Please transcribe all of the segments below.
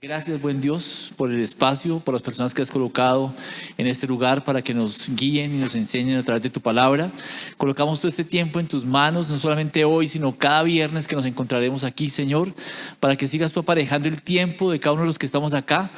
Gracias, buen Dios, por el espacio, por las personas que has colocado en este lugar para que nos guíen y nos enseñen a través de tu palabra. Colocamos todo este tiempo en tus manos, no solamente hoy, sino cada viernes que nos encontraremos aquí, Señor, para que sigas tú aparejando el tiempo de cada uno de los que estamos acá,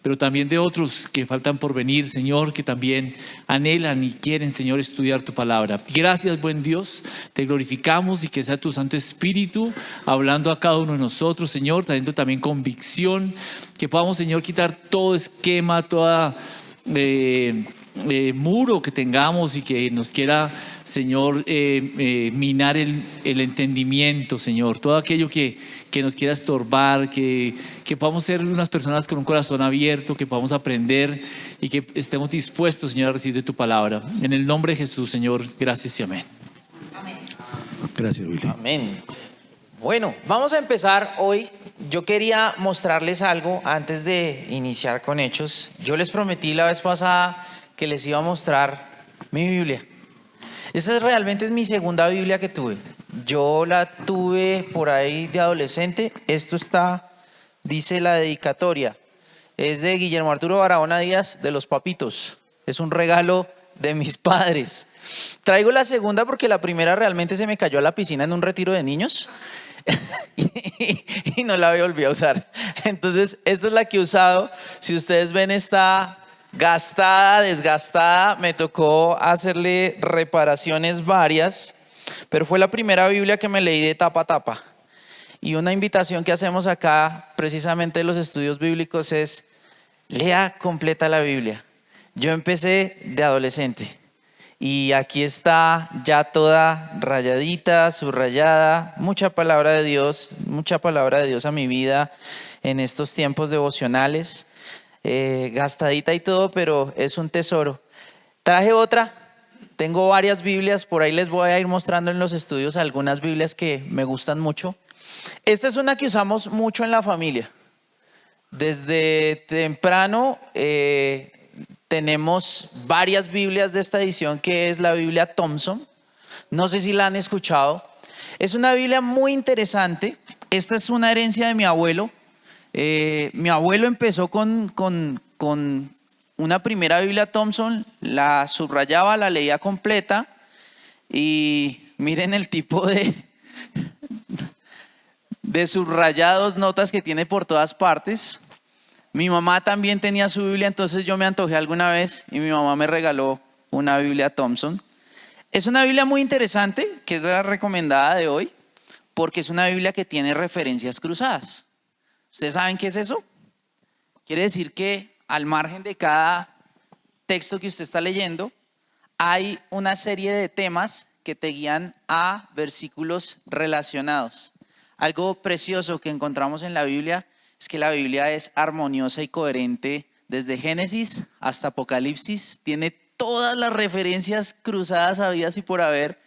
pero también de otros que faltan por venir, Señor, que también anhelan y quieren, Señor, estudiar tu palabra. Gracias, buen Dios, te glorificamos y que sea tu Santo Espíritu hablando a cada uno de nosotros, Señor, trayendo también convicción, que podamos, Señor, quitar todo esquema, toda muro que tengamos y que nos quiera, Señor, minar el entendimiento, Señor, todo aquello que nos quiera estorbar, que podamos ser unas personas con un corazón abierto, que podamos aprender y que estemos dispuestos, Señor, a recibir de tu palabra. En el nombre de Jesús, Señor, gracias y amén. Amén. Gracias, Willy. Amén. Bueno, vamos a empezar hoy. Yo quería mostrarles algo antes de iniciar con Hechos. Yo les prometí la vez pasada que les iba a mostrar mi Biblia. Esta realmente es mi segunda Biblia que tuve. Yo la tuve por ahí de adolescente. Esto dice la dedicatoria. Es de Guillermo Arturo Barahona Díaz, de Los Papitos. Es un regalo de mis padres. Traigo la segunda porque la primera realmente se me cayó a la piscina en un retiro de niños y no la había olvidado usar. Entonces, esta es la que he usado. Si ustedes ven, está gastada, desgastada. Me tocó hacerle reparaciones varias, pero fue la primera Biblia que me leí de tapa a tapa. Y una invitación que hacemos acá, precisamente en los estudios bíblicos, es: lea completa la Biblia. Yo empecé de adolescente y aquí está ya toda rayadita, subrayada, mucha palabra de Dios a mi vida en estos tiempos devocionales, gastadita y todo, pero es un tesoro. Traje otra, tengo varias Biblias, por ahí les voy a ir mostrando en los estudios algunas Biblias que me gustan mucho. Esta es una que usamos mucho en la familia. Desde temprano tenemos varias Biblias de esta edición, que es la Biblia Thompson. No sé si la han escuchado. Es una Biblia muy interesante. Esta es una herencia de mi abuelo. Mi abuelo empezó con una primera Biblia Thompson, la subrayaba, la leía completa y miren el tipo de subrayados, notas que tiene por todas partes. Mi mamá también tenía su Biblia, entonces yo me antojé alguna vez y mi mamá me regaló una Biblia Thompson. Es una Biblia muy interesante, que es la recomendada de hoy, porque es una Biblia que tiene referencias cruzadas. ¿Ustedes saben qué es eso? Quiere decir que al margen de cada texto que usted está leyendo, hay una serie de temas que te guían a versículos relacionados. Algo precioso que encontramos en la Biblia es que la Biblia es armoniosa y coherente desde Génesis hasta Apocalipsis. Tiene todas las referencias cruzadas habidas y por haber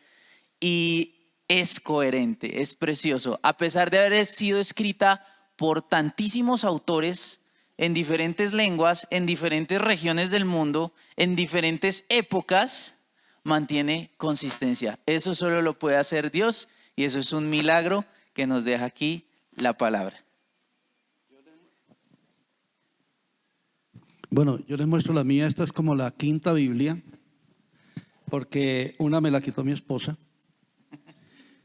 y es coherente, es precioso. A pesar de haber sido escrita por tantísimos autores en diferentes lenguas, en diferentes regiones del mundo, en diferentes épocas, mantiene consistencia. Eso solo lo puede hacer Dios y eso es un milagro que nos deja aquí la palabra. Bueno, yo les muestro la mía. Esta es como la quinta Biblia, porque una me la quitó mi esposa.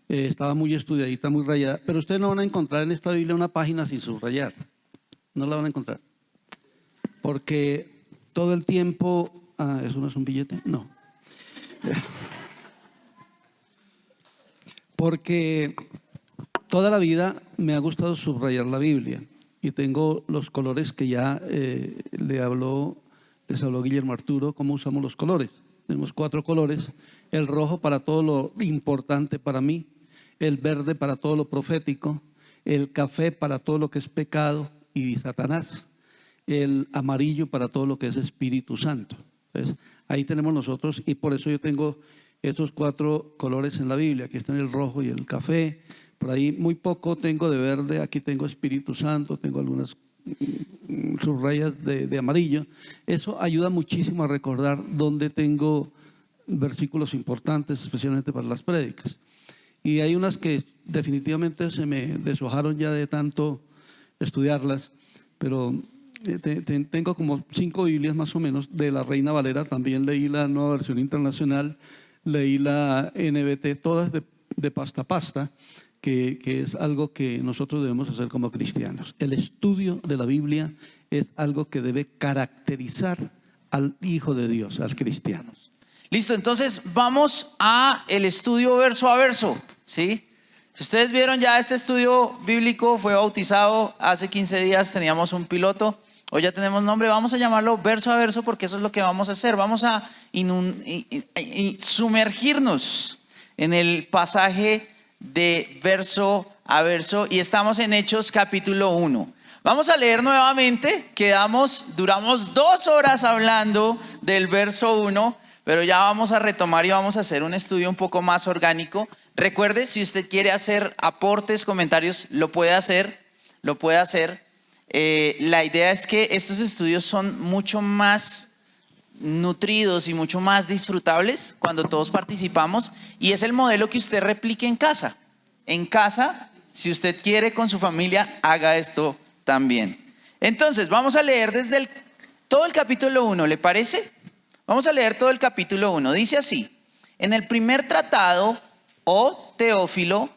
Estaba muy estudiadita, muy rayada. Pero ustedes no van a encontrar en esta Biblia una página sin subrayar. No la van a encontrar. Porque todo el tiempo... ¿eso no es un billete? No. Porque toda la vida me ha gustado subrayar la Biblia. Y tengo los colores que ya les habló Guillermo Arturo, cómo usamos los colores. Tenemos 4 colores: el rojo para todo lo importante para mí, el verde para todo lo profético, el café para todo lo que es pecado y Satanás, el amarillo para todo lo que es Espíritu Santo. Entonces, ahí tenemos nosotros, y por eso yo tengo estos 4 colores en la Biblia. Aquí están el rojo y el café. Por ahí muy poco tengo de verde. Aquí tengo Espíritu Santo, tengo algunas subrayas de amarillo. Eso ayuda muchísimo a recordar dónde tengo versículos importantes, especialmente para las prédicas. Y hay unas que definitivamente se me deshojaron ya de tanto estudiarlas, pero tengo como 5 Biblias más o menos de la Reina Valera. También leí la Nueva Versión Internacional, leí la NBT, todas de pasta a pasta, que es algo que nosotros debemos hacer como cristianos. El estudio de la Biblia es algo que debe caracterizar al Hijo de Dios, al cristiano. Listo, entonces vamos a el estudio verso a verso, ¿sí? Si ustedes vieron ya este estudio bíblico, fue bautizado hace 15 días, teníamos un piloto, hoy ya tenemos nombre, vamos a llamarlo verso a verso porque eso es lo que vamos a hacer. Vamos a sumergirnos en el pasaje de verso a verso y estamos en Hechos capítulo 1. Vamos a leer nuevamente, duramos 2 horas hablando del verso 1, pero ya vamos a retomar y vamos a hacer un estudio un poco más orgánico. Recuerde, si usted quiere hacer aportes, comentarios, lo puede hacer. La idea es que estos estudios son mucho más nutridos y mucho más disfrutables cuando todos participamos, y es el modelo que usted replique en casa. En casa, si usted quiere con su familia, haga esto también. Entonces, vamos a leer todo el capítulo 1, ¿le parece? Vamos a leer todo el capítulo 1. Dice así: en el primer tratado, oh Teófilo,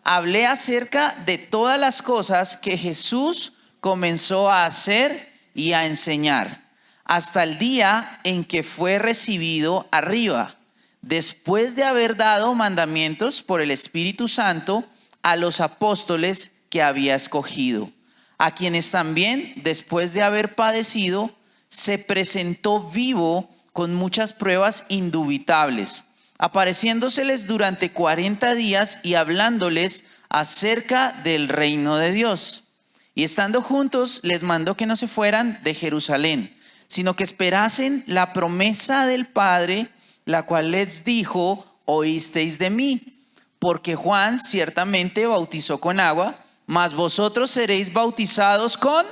hablé acerca de todas las cosas que Jesús comenzó a hacer y a enseñar, hasta el día en que fue recibido arriba, después de haber dado mandamientos por el Espíritu Santo a los apóstoles que había escogido, a quienes también, después de haber padecido, se presentó vivo con muchas pruebas indubitables, apareciéndoseles durante 40 días y hablándoles acerca del reino de Dios. Y estando juntos, les mandó que no se fueran de Jerusalén, sino que esperasen la promesa del Padre, la cual les dijo: oísteis de mí, porque Juan ciertamente bautizó con agua, mas vosotros seréis bautizados con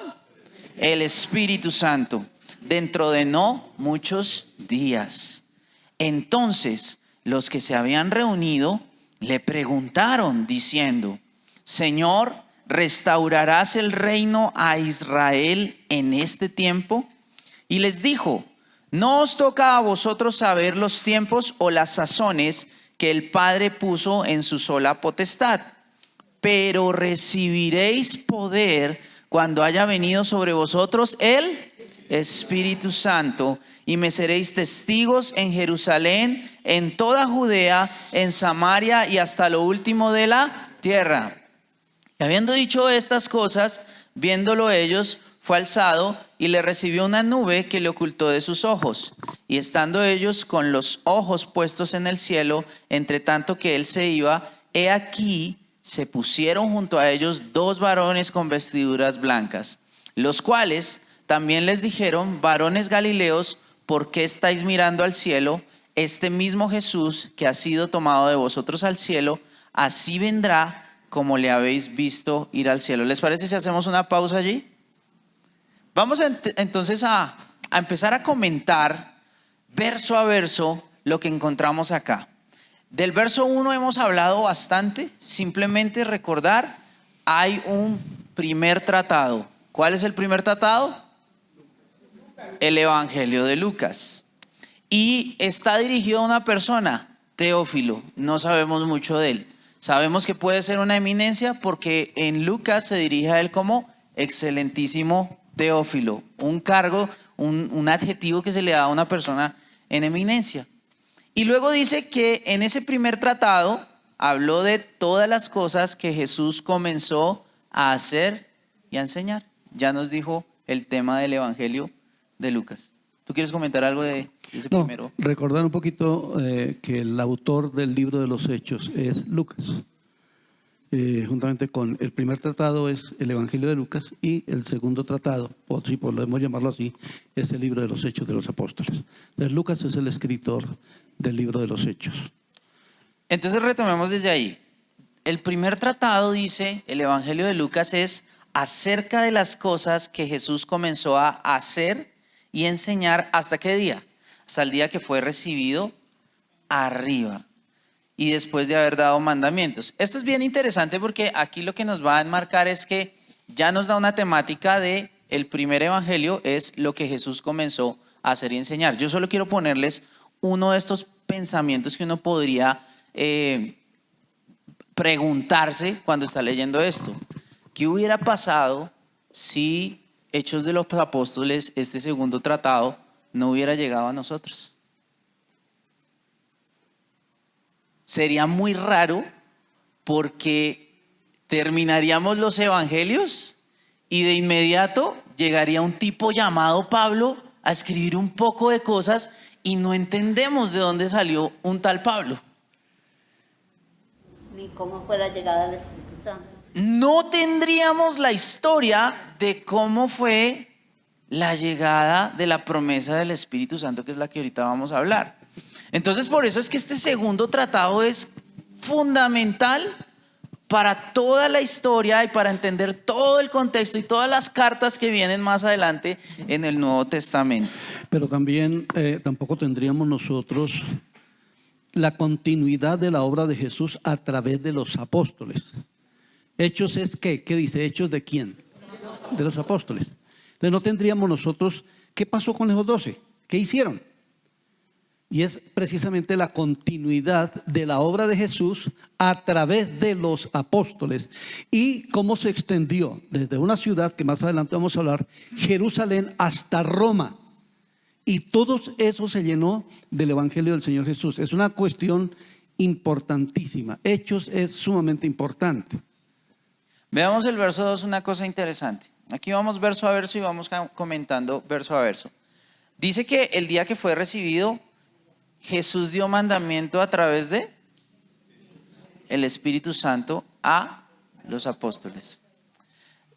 el Espíritu Santo dentro de no muchos días. Entonces los que se habían reunido le preguntaron diciendo: Señor, ¿restaurarás el reino a Israel en este tiempo? Y les dijo: no os toca a vosotros saber los tiempos o las sazones que el Padre puso en su sola potestad, pero recibiréis poder cuando haya venido sobre vosotros el Espíritu Santo, y me seréis testigos en Jerusalén, en toda Judea, en Samaria y hasta lo último de la tierra. Y habiendo dicho estas cosas, viéndolo ellos, fue alzado y le recibió una nube que le ocultó de sus ojos. Y estando ellos con los ojos puestos en el cielo, entre tanto que él se iba, he aquí se pusieron junto a ellos 2 varones con vestiduras blancas, los cuales también les dijeron: varones Galileos, ¿por qué estáis mirando al cielo? Este mismo Jesús que ha sido tomado de vosotros al cielo, así vendrá como le habéis visto ir al cielo. ¿Les parece si hacemos una pausa allí? Vamos entonces a empezar a comentar verso a verso lo que encontramos acá. Del verso 1 hemos hablado bastante. Simplemente recordar, hay un primer tratado. ¿Cuál es el primer tratado? El Evangelio de Lucas. Y está dirigido a una persona, Teófilo. No sabemos mucho de él. Sabemos que puede ser una eminencia porque en Lucas se dirige a él como excelentísimo Teófilo, un cargo, un adjetivo que se le da a una persona en eminencia. Y luego dice que en ese primer tratado habló de todas las cosas que Jesús comenzó a hacer y a enseñar. Ya nos dijo el tema del Evangelio de Lucas. ¿Tú quieres comentar algo de ese primero? Recordar un poquito que el autor del libro de los Hechos es Lucas. Juntamente con el primer tratado es el Evangelio de Lucas, y el segundo tratado, o si podemos llamarlo así, es el libro de los Hechos de los Apóstoles. Entonces Lucas es el escritor del libro de los Hechos. Entonces retomemos desde ahí. El primer tratado, dice el Evangelio de Lucas, es acerca de las cosas que Jesús comenzó a hacer y enseñar. ¿Hasta qué día? Hasta el día que fue recibido arriba. y después de haber dado mandamientos. Esto es bien interesante porque aquí lo que nos va a enmarcar es que ya nos da una temática de el primer evangelio es lo que Jesús comenzó a hacer y enseñar. Yo solo quiero ponerles uno de estos pensamientos que uno podría preguntarse cuando está leyendo esto. ¿Qué hubiera pasado si Hechos de los Apóstoles, este segundo tratado, no hubiera llegado a nosotros? Sería muy raro porque terminaríamos los evangelios y de inmediato llegaría un tipo llamado Pablo a escribir un poco de cosas y no entendemos de dónde salió un tal Pablo. Ni cómo fue la llegada del Espíritu Santo. No tendríamos la historia de cómo fue la llegada de la promesa del Espíritu Santo, que es la que ahorita vamos a hablar. Entonces, por eso es que este segundo tratado es fundamental para toda la historia y para entender todo el contexto y todas las cartas que vienen más adelante en el Nuevo Testamento. Pero también tampoco tendríamos nosotros la continuidad de la obra de Jesús a través de los apóstoles. Hechos es ¿qué? ¿Qué dice? ¿Hechos de quién? De los apóstoles. Entonces no tendríamos nosotros, ¿qué pasó con esos 12? ¿Qué hicieron? Y es precisamente la continuidad de la obra de Jesús a través de los apóstoles y cómo se extendió desde una ciudad que más adelante vamos a hablar, Jerusalén, hasta Roma. Y todo eso se llenó del Evangelio del Señor Jesús. Es una cuestión importantísima. Hechos es sumamente importante. Veamos el verso 2, una cosa interesante. Aquí vamos verso a verso y vamos comentando verso a verso. Dice que el día que fue recibido, Jesús dio mandamiento a través de el Espíritu Santo a los apóstoles.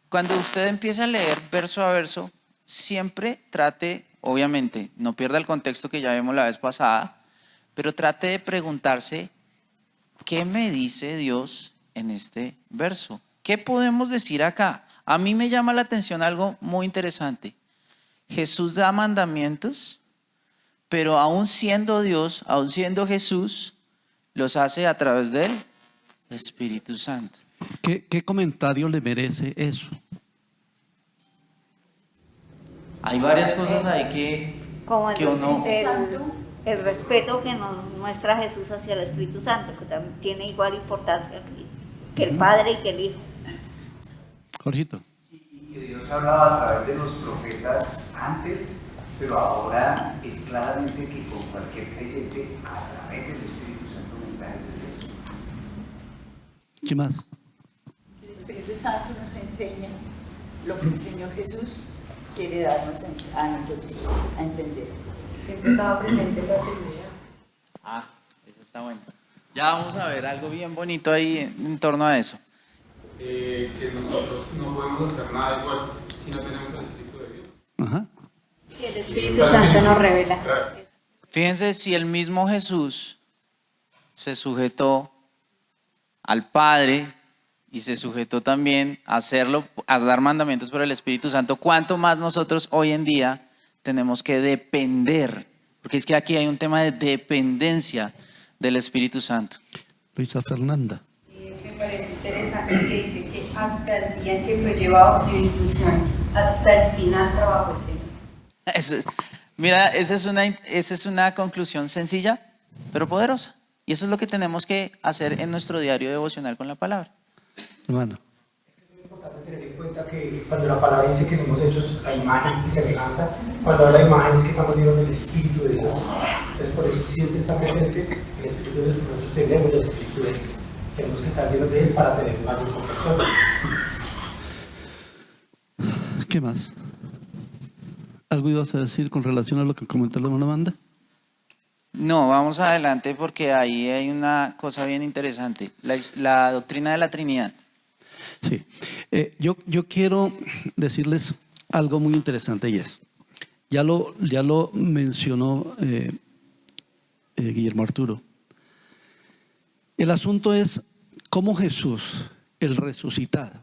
Cuando usted empieza a leer verso a verso, siempre trate, obviamente, no pierda el contexto que ya vimos la vez pasada, pero trate de preguntarse, ¿qué me dice Dios en este verso? ¿Qué podemos decir acá? A mí me llama la atención algo muy interesante. Jesús da mandamientos, pero aún siendo Dios, aún siendo Jesús, los hace a través del Espíritu Santo. ¿Qué comentario le merece eso? Hay varias cosas ahí Como que uno... el respeto que nos muestra Jesús hacia el Espíritu Santo, que también tiene igual importancia que el Padre y que el Hijo. Jorgito. Y que Dios hablaba a través de los profetas antes, pero ahora es claramente que con cualquier creyente a través del Espíritu Santo mensajes de Dios. ¿Qué más? El Espíritu Santo nos enseña lo que el Señor Jesús quiere darnos a nosotros a entender. Siempre estaba presente en la Trinidad. Eso está bueno. Ya vamos a ver algo bien bonito ahí en torno a eso. Que nosotros no podemos hacer nada igual si no tenemos el Espíritu de Dios. Ajá. Que el Espíritu Santo nos revela. Claro. Fíjense, si el mismo Jesús se sujetó al Padre y se sujetó también a hacerlo, a dar mandamientos por el Espíritu Santo, ¿cuánto más nosotros hoy en día tenemos que depender? Porque es que aquí hay un tema de dependencia del Espíritu Santo. Luisa Fernanda. Me parece interesante que dice que hasta el día en que fue llevado dio instrucciones, hasta el final trabajó el Señor. Mira, esa es una conclusión sencilla, pero poderosa. Y eso es lo que tenemos que hacer en nuestro diario devocional con la palabra. Hermano. Es importante tener en cuenta que cuando la palabra dice que somos hechos a imagen y semejanza, cuando habla de imagen es que estamos llenos del Espíritu de Dios. Entonces por eso siempre está presente el Espíritu de Dios, porque nosotros tenemos el Espíritu de Él. Tenemos que estar llenos de Él para tener mayor comprensión. ¿Qué más? ¿Algo ibas a decir con relación a lo que comentó la hermana Amanda? No, vamos adelante porque ahí hay una cosa bien interesante, la doctrina de la Trinidad. Sí. Yo quiero decirles algo muy interesante y es, ya lo mencionó Guillermo Arturo. El asunto es cómo Jesús, el resucitado,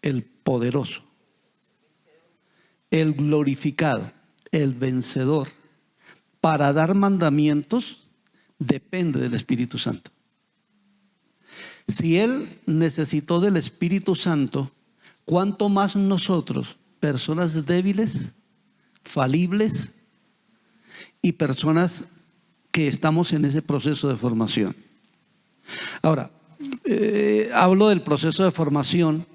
el poderoso, el glorificado, el vencedor, para dar mandamientos, depende del Espíritu Santo. Si Él necesitó del Espíritu Santo, ¿cuánto más nosotros, personas débiles, falibles y personas que estamos en ese proceso de formación? Ahora, hablo del proceso de formación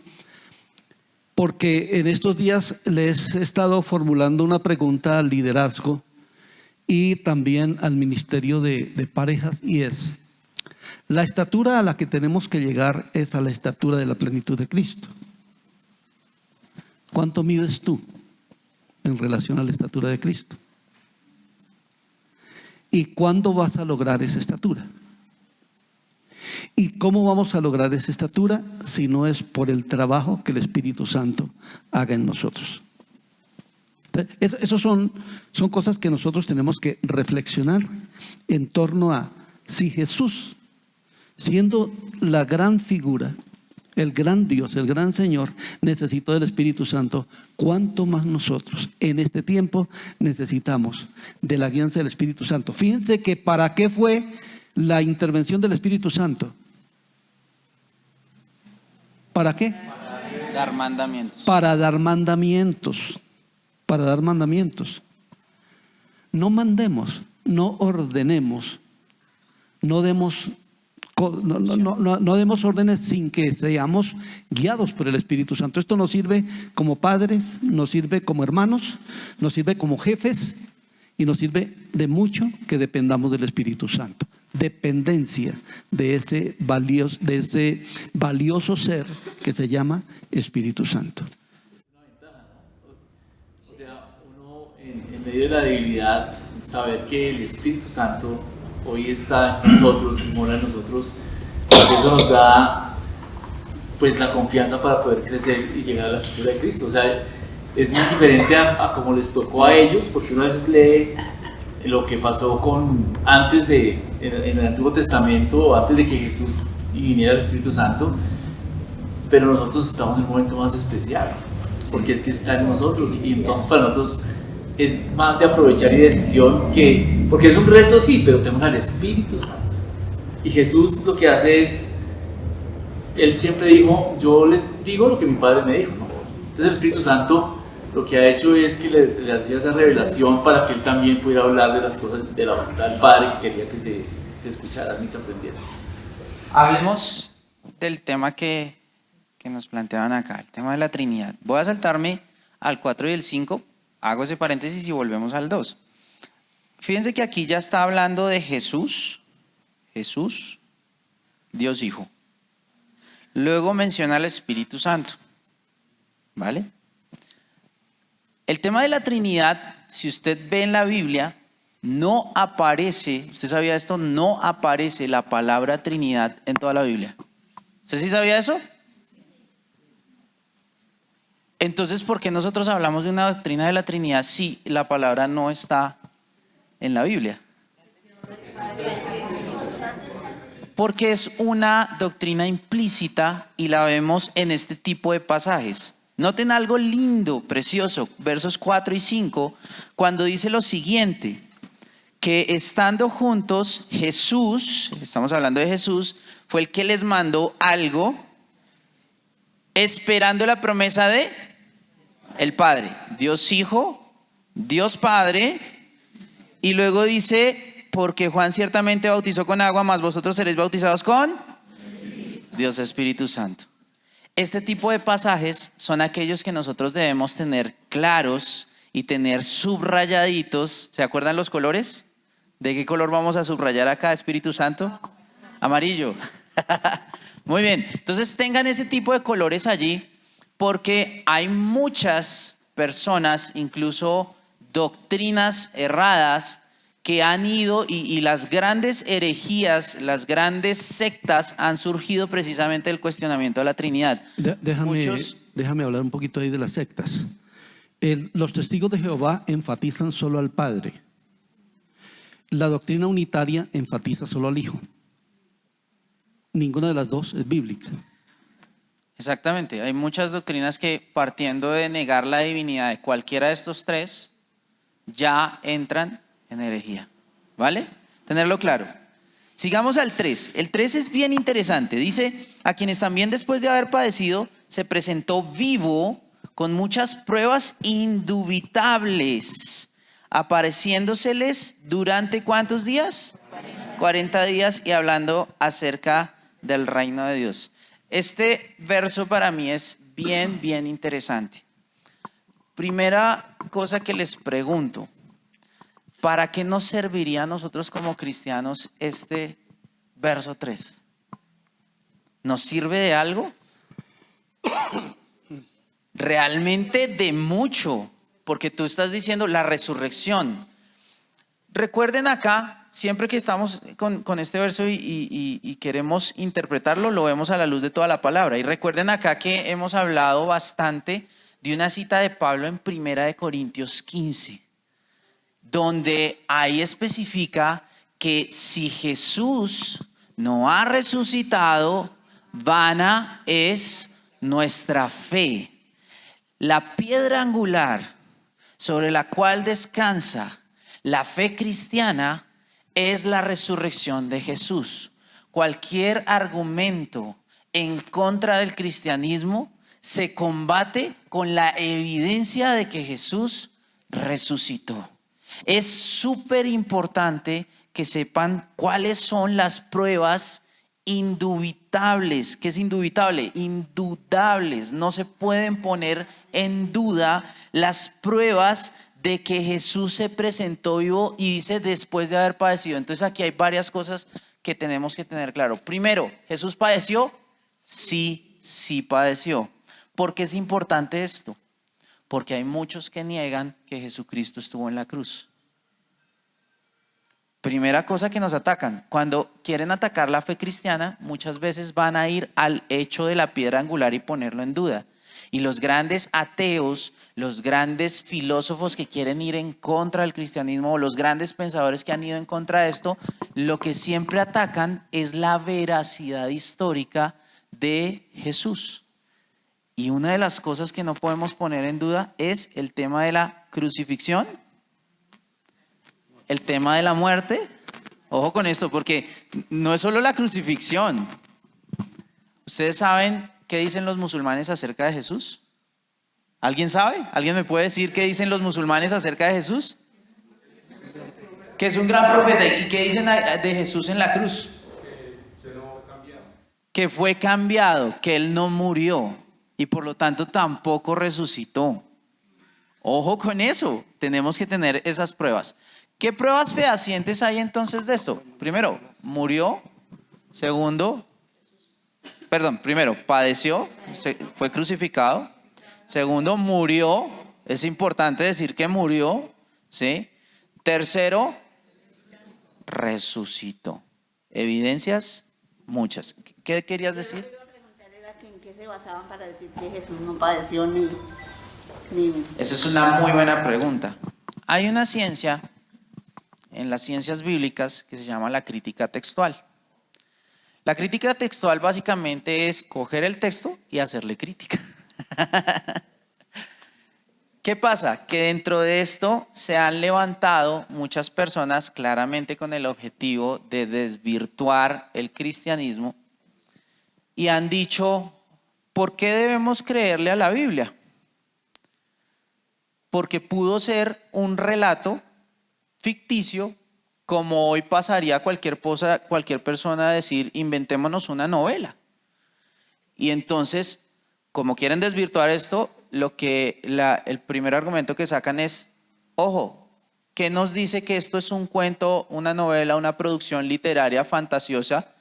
porque en estos días les he estado formulando una pregunta al liderazgo y también al ministerio de parejas, y es: la estatura a la que tenemos que llegar es a la estatura de la plenitud de Cristo. ¿Cuánto mides tú en relación a la estatura de Cristo? ¿Y cuándo vas a lograr esa estatura? ¿Y cómo vamos a lograr esa estatura si no es por el trabajo que el Espíritu Santo haga en nosotros? Esas son cosas que nosotros tenemos que reflexionar en torno a si Jesús, siendo la gran figura, el gran Dios, el gran Señor, necesitó del Espíritu Santo, ¿cuánto más nosotros en este tiempo necesitamos de la guianza del Espíritu Santo? Fíjense que ¿para qué fue la intervención del Espíritu Santo? ¿Para qué? Para dar mandamientos. Para dar mandamientos. Para dar mandamientos. No mandemos, no ordenemos, no demos órdenes sin que seamos guiados por el Espíritu Santo. Esto nos sirve como padres, nos sirve como hermanos, nos sirve como jefes y nos sirve de mucho que dependamos del Espíritu Santo. Dependencia de ese valioso ser que se llama Espíritu Santo. O sea, uno en medio de la debilidad, saber que el Espíritu Santo hoy está en nosotros y mora en nosotros, pues eso nos da pues la confianza para poder crecer y llegar a la estatura de Cristo. O sea, es muy diferente a como les tocó a ellos, porque uno a veces lee lo que pasó antes en el Antiguo Testamento, antes de que Jesús viniera el Espíritu Santo, pero nosotros estamos en un momento más especial, porque es que está en nosotros, y entonces para nosotros es más de aprovechar y decisión porque es un reto, sí, pero tenemos al Espíritu Santo. Y Jesús lo que hace es, Él siempre dijo: yo les digo lo que mi Padre me dijo, ¿no? Entonces el Espíritu Santo lo que ha hecho es que le hacía esa revelación para que Él también pudiera hablar de las cosas de la voluntad del Padre, que quería que se escucharan y se aprendieran. Hablemos del tema que nos planteaban acá, el tema de la Trinidad. Voy a saltarme al 4 y el 5, hago ese paréntesis y volvemos al 2. Fíjense que aquí ya está hablando de Jesús, Dios Hijo. Luego menciona al Espíritu Santo, ¿vale? El tema de la Trinidad, si usted ve en la Biblia, no aparece, ¿usted sabía esto? No aparece la palabra Trinidad en toda la Biblia. ¿Usted sí sabía eso? Entonces, ¿por qué nosotros hablamos de una doctrina de la Trinidad si la palabra no está en la Biblia? Porque es una doctrina implícita y la vemos en este tipo de pasajes. Noten algo lindo, precioso, versos 4 y 5, cuando dice lo siguiente: que estando juntos, Jesús, estamos hablando de Jesús, fue el que les mandó algo, esperando la promesa de el Padre, Dios Hijo, Dios Padre, y luego dice: porque Juan ciertamente bautizó con agua, mas vosotros seréis bautizados con Dios Espíritu Santo. Este tipo de pasajes son aquellos que nosotros debemos tener claros y tener subrayaditos. ¿Se acuerdan los colores? ¿De qué color vamos a subrayar acá, Espíritu Santo? Amarillo. Muy bien, entonces tengan ese tipo de colores allí, porque hay muchas personas, incluso doctrinas erradas, que han ido y las grandes herejías, las grandes sectas han surgido precisamente del cuestionamiento de la Trinidad. Déjame hablar un poquito ahí de las sectas. Los testigos de Jehová enfatizan solo al Padre. La doctrina unitaria enfatiza solo al Hijo. Ninguna de las dos es bíblica. Exactamente, hay muchas doctrinas que, partiendo de negar la divinidad de cualquiera de estos tres, ya entran en herejía, ¿vale? Tenerlo claro. Sigamos al 3. El 3 es bien interesante. Dice, a quienes también después de haber padecido, se presentó vivo con muchas pruebas indubitables, apareciéndoseles durante ¿cuántos días? 40 días y hablando acerca del reino de Dios. Este verso para mí es bien interesante. Primera cosa que les pregunto, ¿para qué nos serviría a nosotros como cristianos este verso 3? ¿Nos sirve de algo? Realmente de mucho, porque tú estás diciendo la resurrección. Recuerden acá, siempre que estamos con este verso y queremos interpretarlo, lo vemos a la luz de toda la palabra. Y recuerden acá que hemos hablado bastante de una cita de Pablo en 1 Corintios 15, donde ahí especifica que si Jesús no ha resucitado, vana es nuestra fe. La piedra angular sobre la cual descansa la fe cristiana es la resurrección de Jesús. Cualquier argumento en contra del cristianismo se combate con la evidencia de que Jesús resucitó. Es súper importante que sepan cuáles son las pruebas indubitables. ¿Qué es indubitable? Indudables. No se pueden poner en duda las pruebas de que Jesús se presentó vivo y dice después de haber padecido. Entonces aquí hay varias cosas que tenemos que tener claro. Primero, ¿Jesús padeció? Sí padeció. ¿Por qué es importante esto? Porque hay muchos que niegan que Jesucristo estuvo en la cruz. Primera cosa que nos atacan, cuando quieren atacar la fe cristiana, muchas veces van a ir al hecho de la piedra angular y ponerlo en duda. Y los grandes ateos, los grandes filósofos que quieren ir en contra del cristianismo, o los grandes pensadores que han ido en contra de esto, lo que siempre atacan es la veracidad histórica de Jesús. Y una de las cosas que no podemos poner en duda es el tema de la crucifixión, el tema de la muerte. Ojo con esto, porque no es solo la crucifixión. ¿Ustedes saben qué dicen los musulmanes acerca de Jesús? ¿Alguien sabe? ¿Alguien me puede decir qué dicen los musulmanes acerca de Jesús? Que es un gran profeta. ¿Y qué dicen de Jesús en la cruz? Que fue cambiado, que él no murió y por lo tanto tampoco resucitó. Ojo con eso, tenemos que tener esas pruebas. ¿Qué pruebas fehacientes hay entonces de esto? Primero, murió. Primero, padeció, fue crucificado. Segundo, murió. Es importante decir que murió, ¿sí? Tercero, resucitó. Evidencias muchas. ¿Qué querías decir? Yo iba a preguntarle en qué se basaban para decir que Jesús no padeció ni... Esa es una muy buena pregunta. Hay una ciencia en las ciencias bíblicas que se llama la crítica textual. La crítica textual básicamente es coger el texto y hacerle crítica. ¿Qué pasa? Que dentro de esto se han levantado muchas personas claramente con el objetivo de desvirtuar el cristianismo y han dicho, ¿por qué debemos creerle a la Biblia? Porque pudo ser un relato ficticio, como hoy pasaría cualquier persona a decir, inventémonos una novela. Y entonces, como quieren desvirtuar esto, el primer argumento que sacan es, ojo, ¿qué nos dice que esto es un cuento, una novela, una producción literaria fantasiosa?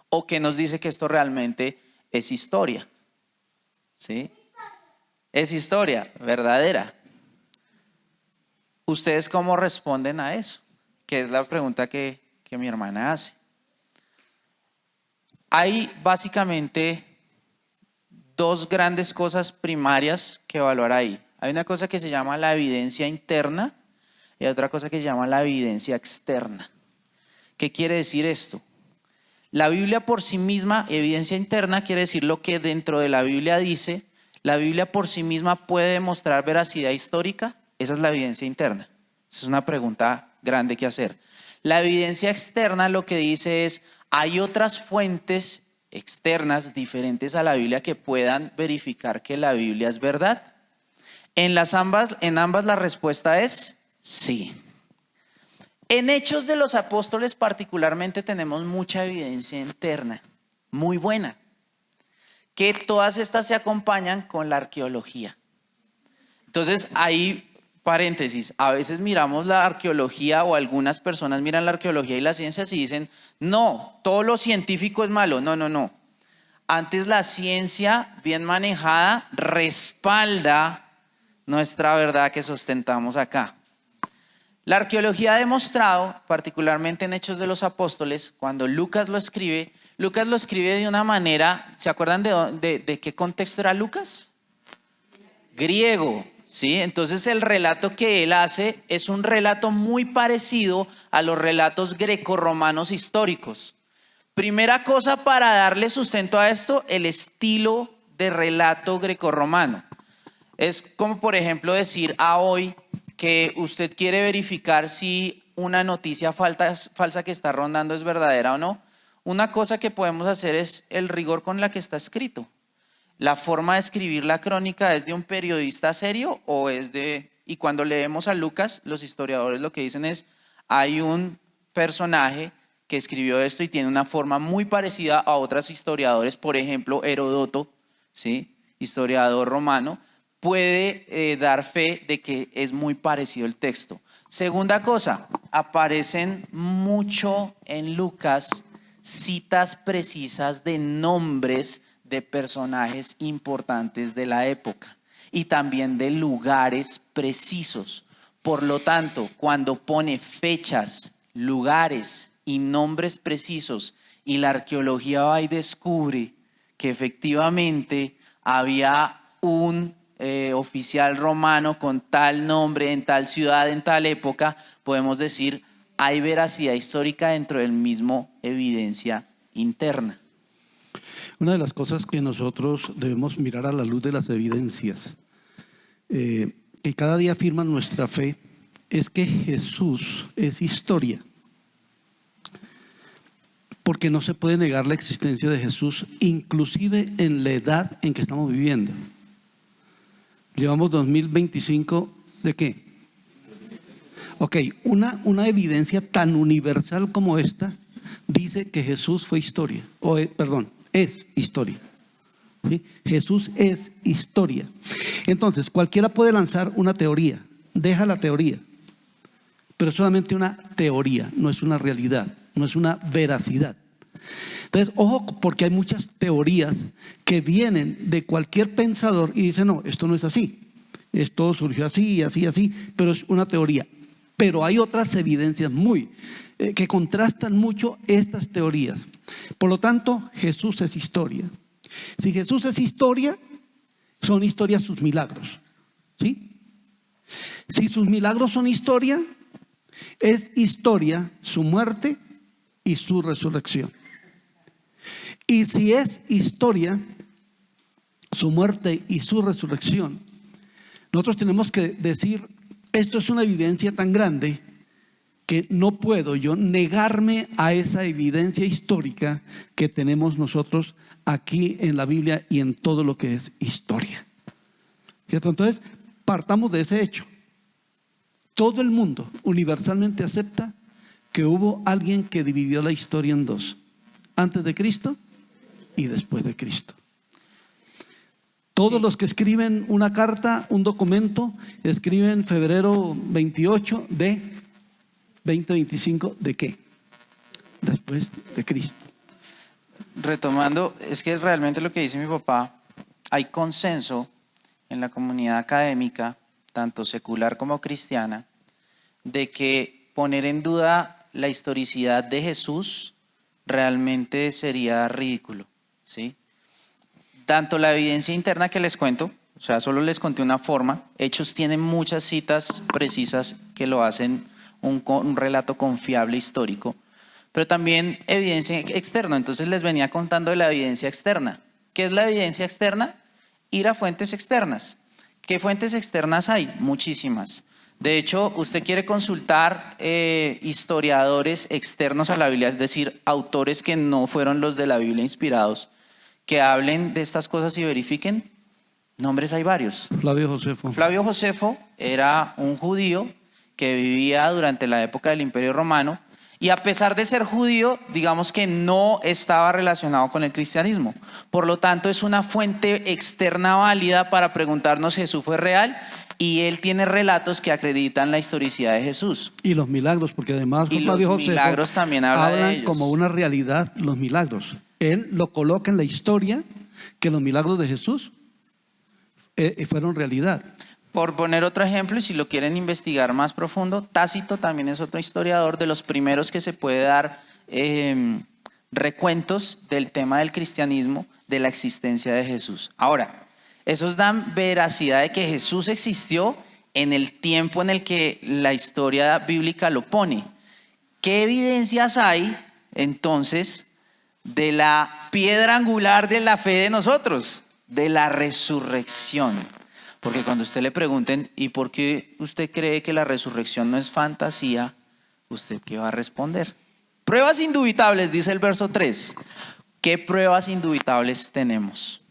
¿O qué nos dice que esto realmente es historia? ¿Sí? Es historia verdadera. ¿Ustedes cómo responden a eso? Que es la pregunta que mi hermana hace. Hay básicamente dos grandes cosas primarias que evaluar ahí. Hay una cosa que se llama la evidencia interna y otra cosa que se llama la evidencia externa. ¿Qué quiere decir esto? La Biblia por sí misma, evidencia interna, quiere decir lo que dentro de la Biblia dice. ¿La Biblia por sí misma puede demostrar veracidad histórica? Esa es la evidencia interna. Esa es una pregunta grande que hacer. La evidencia externa lo que dice es, hay otras fuentes externas diferentes a la Biblia que puedan verificar que la Biblia es verdad. En ambas la respuesta es sí. En Hechos de los Apóstoles particularmente tenemos mucha evidencia interna, muy buena, que todas estas se acompañan con la arqueología. Entonces, ahí, paréntesis, a veces miramos la arqueología o algunas personas miran la arqueología y las ciencias y dicen, no, todo lo científico es malo. No. Antes la ciencia bien manejada respalda nuestra verdad que sustentamos acá. La arqueología ha demostrado, particularmente en Hechos de los Apóstoles, cuando Lucas lo escribe de una manera, ¿se acuerdan de qué contexto era Lucas? Griego, ¿sí? Entonces el relato que él hace es un relato muy parecido a los relatos grecorromanos históricos. Primera cosa para darle sustento a esto, el estilo de relato grecorromano. Es como por ejemplo decir a hoy que usted quiere verificar si una noticia falsa que está rondando es verdadera o no. Una cosa que podemos hacer es el rigor con la que está escrito. La forma de escribir la crónica es de un periodista serio o es de... Y cuando leemos a Lucas, los historiadores lo que dicen es, hay un personaje que escribió esto y tiene una forma muy parecida a otros historiadores, por ejemplo, Heródoto, ¿sí? Historiador romano, puede dar fe de que es muy parecido el texto. Segunda cosa, aparecen mucho en Lucas citas precisas de nombres de personajes importantes de la época y también de lugares precisos. Por lo tanto, cuando pone fechas, lugares y nombres precisos y la arqueología va y descubre que efectivamente había un oficial romano con tal nombre en tal ciudad en tal época, podemos decir hay veracidad histórica dentro del mismo evidencia interna. Una de las cosas que nosotros debemos mirar a la luz de las evidencias que cada día afirman nuestra fe es que Jesús es historia. Porque no se puede negar la existencia de Jesús, inclusive en la edad en que estamos viviendo. Llevamos 2025 ¿de qué? Ok, una evidencia tan universal como esta dice que Jesús fue historia, es historia. ¿Sí? Jesús es historia. Entonces, cualquiera puede lanzar una teoría, deja la teoría, pero es solamente una teoría, no es una realidad, no es una veracidad. Entonces, ojo, porque hay muchas teorías que vienen de cualquier pensador y dicen, no, esto no es así, esto surgió así, así, pero es una teoría. Pero hay otras evidencias que contrastan mucho estas teorías. Por lo tanto, Jesús es historia. Si Jesús es historia, son historias sus milagros, ¿sí? Si sus milagros son historia, es historia su muerte y su resurrección. Y si es historia su muerte y su resurrección, nosotros tenemos que decir, esto es una evidencia tan grande que no puedo yo negarme a esa evidencia histórica que tenemos nosotros aquí en la Biblia y en todo lo que es historia. ¿Cierto? Entonces, partamos de ese hecho. Todo el mundo universalmente acepta que hubo alguien que dividió la historia en dos, antes de Cristo y después de Cristo. Todos los que escriben una carta, un documento, escriben febrero 28 de 2025, ¿de qué? Después de Cristo. Retomando, es que realmente lo que dice mi papá, hay consenso en la comunidad académica, tanto secular como cristiana, de que poner en duda la historicidad de Jesús realmente sería ridículo, ¿sí? Tanto la evidencia interna que les cuento, o sea, solo les conté una forma, Hechos tiene muchas citas precisas que lo hacen un relato confiable histórico, pero también evidencia externa. Entonces les venía contando de la evidencia externa. ¿Qué es la evidencia externa? Ir a fuentes externas. ¿Qué fuentes externas hay? Muchísimas. De hecho, usted quiere consultar historiadores externos a la Biblia, es decir, autores que no fueron los de la Biblia inspirados, que hablen de estas cosas y verifiquen. Nombres hay varios. Flavio Josefo. Flavio Josefo era un judío que vivía durante la época del Imperio Romano y a pesar de ser judío, digamos que no estaba relacionado con el cristianismo. Por lo tanto, es una fuente externa válida para preguntarnos si Jesús fue real, y él tiene relatos que acreditan la historicidad de Jesús. Y los milagros, porque además Y Flavio los Josefo milagros también habla de hablan ellos. como una realidad los milagros. Él lo coloca en la historia que los milagros de Jesús fueron realidad. Por poner otro ejemplo, y si lo quieren investigar más profundo, Tácito también es otro historiador de los primeros que se puede dar recuentos del tema del cristianismo, de la existencia de Jesús. Ahora, esos dan veracidad de que Jesús existió en el tiempo en el que la historia bíblica lo pone. ¿Qué evidencias hay entonces de la piedra angular de la fe de nosotros? De la resurrección. Porque cuando usted le pregunten, ¿y por qué usted cree que la resurrección no es fantasía? ¿Usted qué va a responder? Pruebas indubitables, dice el verso 3. ¿Qué pruebas indubitables tenemos?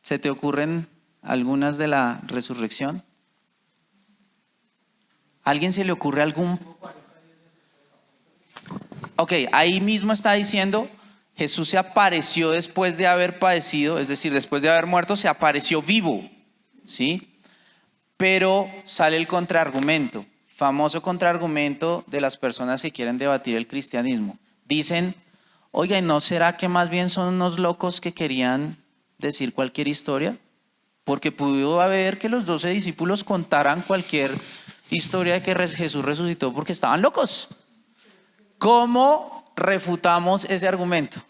¿Se te ocurren algunas de la resurrección? ¿A alguien se le ocurre algún? Ok, ahí mismo está diciendo, Jesús se apareció después de haber padecido, es decir, después de haber muerto, se apareció vivo, ¿sí? Pero sale el contraargumento, famoso contraargumento de las personas que quieren debatir el cristianismo. Dicen, oiga, ¿y no será que más bien son unos locos que querían decir cualquier historia? Porque pudo haber que los 12 discípulos contaran cualquier historia de que Jesús resucitó porque estaban locos. ¿Cómo refutamos ese argumento?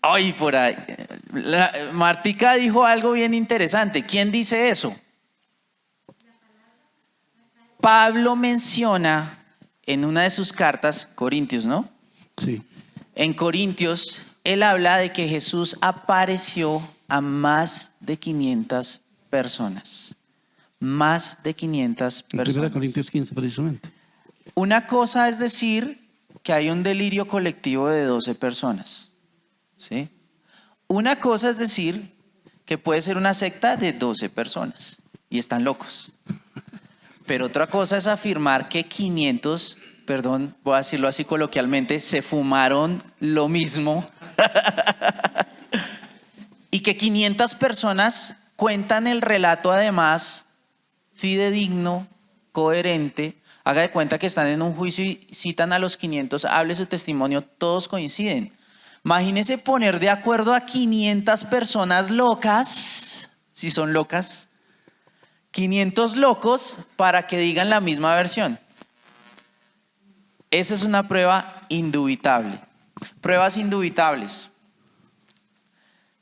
Ay, por ahí. Martica dijo algo bien interesante. ¿Quién dice eso? Pablo menciona en una de sus cartas, Corintios, ¿no? Sí. En Corintios, él habla de que Jesús apareció a más de 500 personas. Más de 500 En 1 personas. Corintios 15 precisamente. Una cosa es decir que hay un delirio colectivo de 12 personas, ¿sí? Una cosa es decir que puede ser una secta de 12 personas y están locos. Pero otra cosa es afirmar que 500, perdón, voy a decirlo así coloquialmente, se fumaron lo mismo y que 500 personas cuentan el relato además fidedigno, coherente. Haga de cuenta que están en un juicio y citan a los 500, hable su testimonio, todos coinciden. Imagínese poner de acuerdo a 500 personas locas, si son locas, 500 locos para que digan la misma versión. Esa es una prueba indubitable. Pruebas indubitables.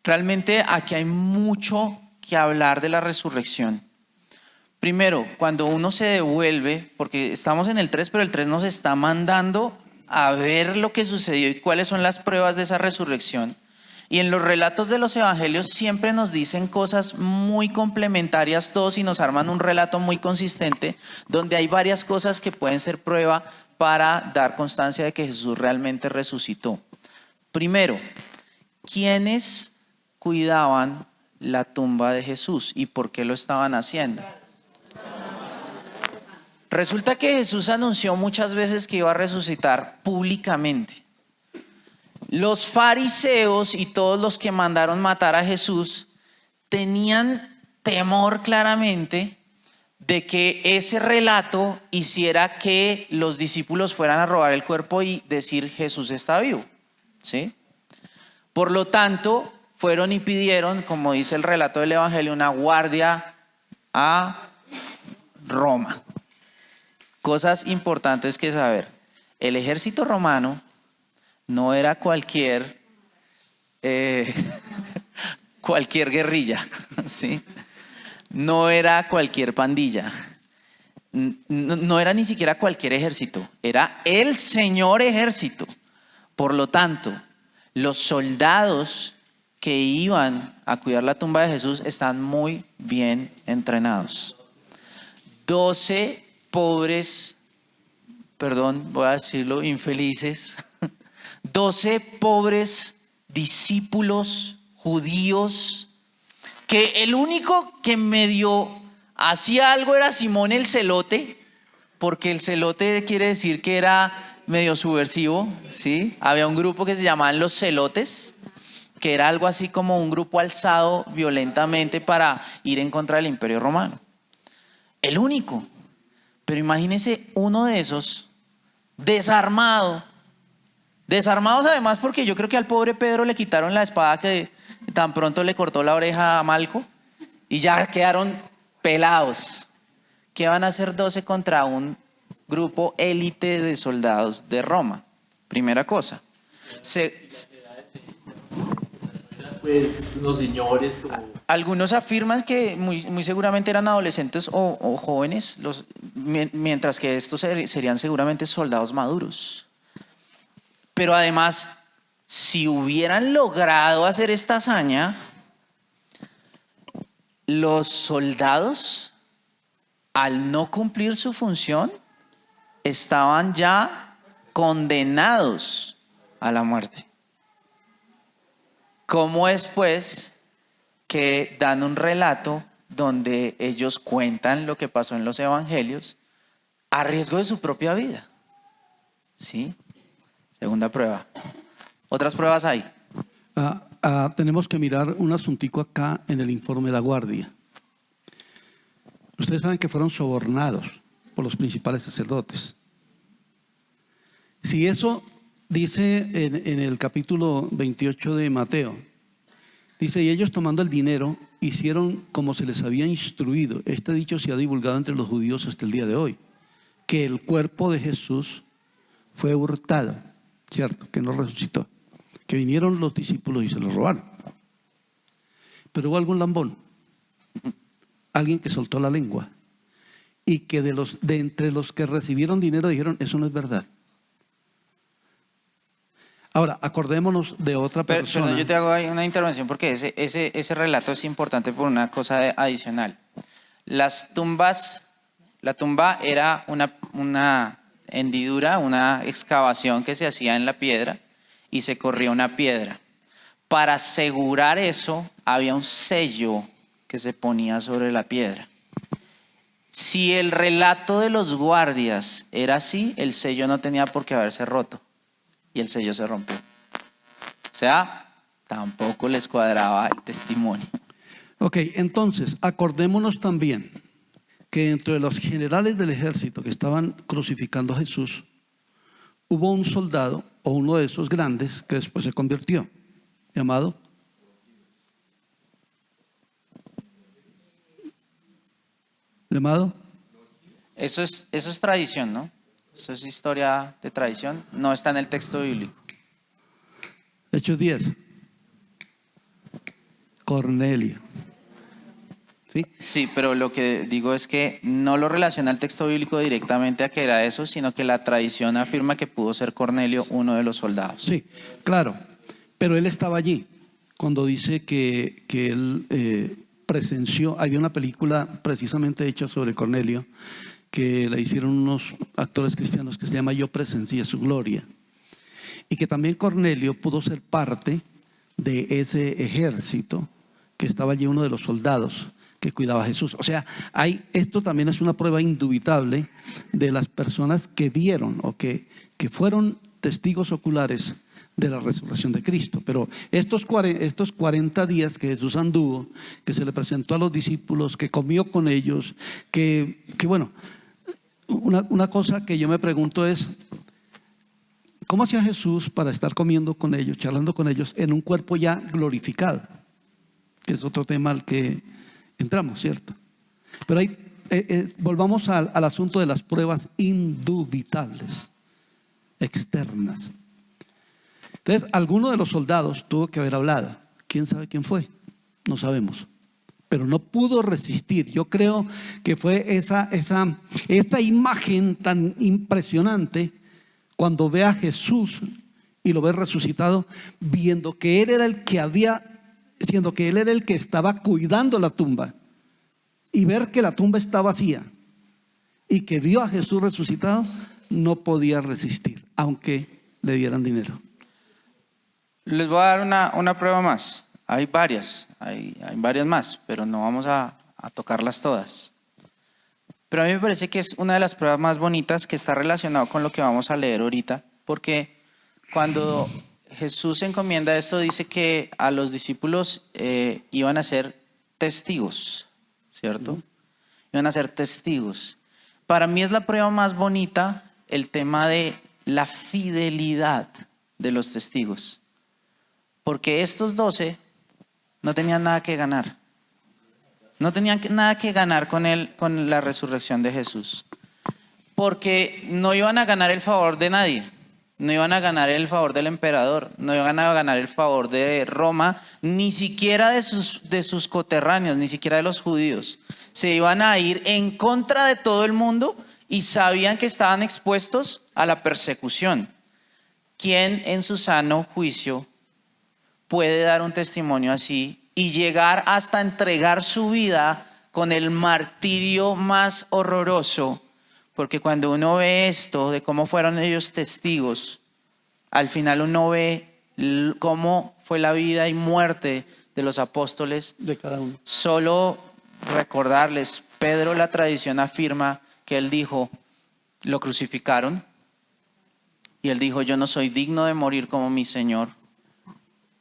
Realmente aquí hay mucho que hablar de la resurrección. Primero, cuando uno se devuelve, porque estamos en el 3, pero el 3 nos está mandando a ver lo que sucedió y cuáles son las pruebas de esa resurrección. Y en los relatos de los evangelios siempre nos dicen cosas muy complementarias todos y nos arman un relato muy consistente donde hay varias cosas que pueden ser prueba para dar constancia de que Jesús realmente resucitó. Primero, ¿quiénes cuidaban la tumba de Jesús y por qué lo estaban haciendo? Resulta que Jesús anunció muchas veces que iba a resucitar públicamente. Los fariseos y todos los que mandaron matar a Jesús tenían temor claramente de que ese relato hiciera que los discípulos fueran a robar el cuerpo y decir Jesús está vivo, ¿sí? Por lo tanto, fueron y pidieron, como dice el relato del Evangelio, una guardia a Roma. Cosas importantes que saber. El ejército romano no era cualquier guerrilla, ¿sí? No era cualquier pandilla. No era ni siquiera cualquier ejército. Era el señor ejército. Por lo tanto, los soldados que iban a cuidar la tumba de Jesús están muy bien entrenados. 12 pobres, perdón, voy a decirlo, infelices, 12 pobres discípulos judíos, que el único que medio hacía algo era Simón el celote, porque el celote quiere decir que era medio subversivo, ¿sí? Había un grupo que se llamaban los celotes, que era algo así como un grupo alzado violentamente para ir en contra del Imperio Romano. El único. Pero imagínense uno de esos desarmado. Desarmados además porque yo creo que al pobre Pedro le quitaron la espada que tan pronto le cortó la oreja a Malco y ya quedaron pelados. ¿Qué van a hacer 12 contra un grupo élite de soldados de Roma? Primera cosa. Pues los señores como... Algunos afirman que muy seguramente eran adolescentes o jóvenes, mientras que estos serían seguramente soldados maduros. Pero además, si hubieran logrado hacer esta hazaña, los soldados, al no cumplir su función, estaban ya condenados a la muerte. ¿Cómo es, pues, que dan un relato donde ellos cuentan lo que pasó en los evangelios a riesgo de su propia vida? ¿Sí? Segunda prueba. ¿Otras pruebas hay? Tenemos que mirar un asuntico acá en el informe de la guardia. Ustedes saben que fueron sobornados por los principales sacerdotes. Si eso dice en el capítulo 28 de Mateo, dice, y ellos tomando el dinero hicieron como se les había instruido. Este dicho se ha divulgado entre los judíos hasta el día de hoy, que el cuerpo de Jesús fue hurtado, ¿cierto? Que no resucitó, que vinieron los discípulos y se lo robaron. Pero hubo algún lambón, alguien que soltó la lengua y que de entre los que recibieron dinero dijeron, eso no es verdad. Ahora, acordémonos de otra persona. Pero yo te hago ahí una intervención porque ese relato es importante por una cosa adicional. La tumba era una hendidura, una excavación que se hacía en la piedra y se corría una piedra. Para asegurar eso, había un sello que se ponía sobre la piedra. Si el relato de los guardias era así, el sello no tenía por qué haberse roto. Y el sello se rompió. O sea, tampoco les cuadraba el testimonio. Ok, entonces, acordémonos también que entre los generales del ejército que estaban crucificando a Jesús, hubo un soldado, o uno de esos grandes, que después se convirtió, llamado Eso es tradición, ¿no? Eso es historia de tradición, no está en el texto bíblico. Hechos 10. Cornelio. ¿Sí? Sí, pero lo que digo es que no lo relaciona el texto bíblico directamente a que era eso, sino que la tradición afirma que pudo ser Cornelio uno de los soldados. Sí, claro, pero él estaba allí cuando dice que él presenció, había una película precisamente hecha sobre Cornelio, que la hicieron unos actores cristianos que se llama Yo presencié su gloria. Y que también Cornelio pudo ser parte de ese ejército que estaba allí, uno de los soldados que cuidaba a Jesús. O sea, esto también es una prueba indubitable de las personas que vieron o que fueron testigos oculares de la resurrección de Cristo. Pero estos 40 días que Jesús anduvo, que se le presentó a los discípulos, que comió con ellos, que bueno, una cosa que yo me pregunto es, ¿cómo hacía Jesús para estar comiendo con ellos, charlando con ellos en un cuerpo ya glorificado? Que es otro tema al que entramos, ¿cierto? Pero ahí volvamos al asunto de las pruebas indubitables, externas. Entonces, alguno de los soldados tuvo que haber hablado. ¿Quién sabe quién fue? No sabemos. Pero no pudo resistir. Yo creo que fue esa imagen tan impresionante cuando ve a Jesús y lo ve resucitado, viendo que él era el que había siendo que él era el que estaba cuidando la tumba, y ver que la tumba está vacía y que vio a Jesús resucitado, no podía resistir, aunque le dieran dinero. Les voy a dar una prueba más. Hay varias más, pero no vamos a tocarlas todas. Pero a mí me parece que es una de las pruebas más bonitas, que está relacionado con lo que vamos a leer ahorita, porque cuando Jesús encomienda esto, dice que a los discípulos iban a ser testigos, ¿cierto? Iban a ser testigos. Para mí es la prueba más bonita el tema de la fidelidad de los testigos. Porque estos 12 no tenían nada que ganar. No tenían nada que ganar con la resurrección de Jesús. Porque no iban a ganar el favor de nadie. No iban a ganar el favor del emperador. No iban a ganar el favor de Roma, ni siquiera de sus coterráneos, ni siquiera de los judíos. Se iban a ir en contra de todo el mundo y sabían que estaban expuestos a la persecución. ¿Quién en su sano juicio puede dar un testimonio así y llegar hasta entregar su vida con el martirio más horroroso? Porque cuando uno ve esto, de cómo fueron ellos testigos, al final uno ve cómo fue la vida y muerte de los apóstoles. De cada uno. Solo recordarles, Pedro, la tradición afirma que él dijo, lo crucificaron, y él dijo, yo no soy digno de morir como mi Señor,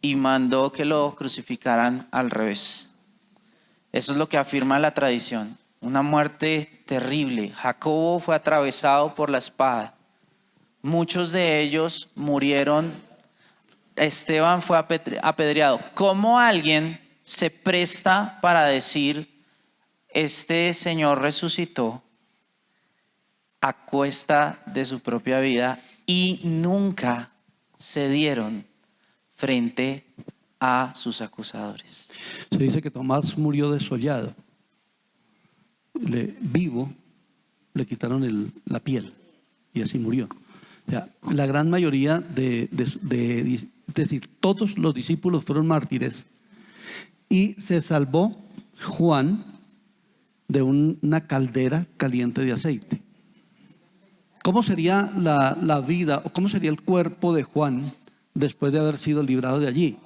y mandó que lo crucificaran al revés. Eso es lo que afirma la tradición. Una muerte terrible. Jacobo fue atravesado por la espada. Muchos de ellos murieron. Esteban fue apedreado. ¿Cómo alguien se presta para decir, este Señor resucitó a cuesta de su propia vida, y nunca cedieron frente a sus acusadores? Se dice que Tomás murió desollado. Vivo, le quitaron la piel y así murió. O sea, la gran mayoría es decir, todos los discípulos fueron mártires, y se salvó Juan de una caldera caliente de aceite. ¿Cómo sería la vida, o cómo sería el cuerpo de Juan después de haber sido librado de allí?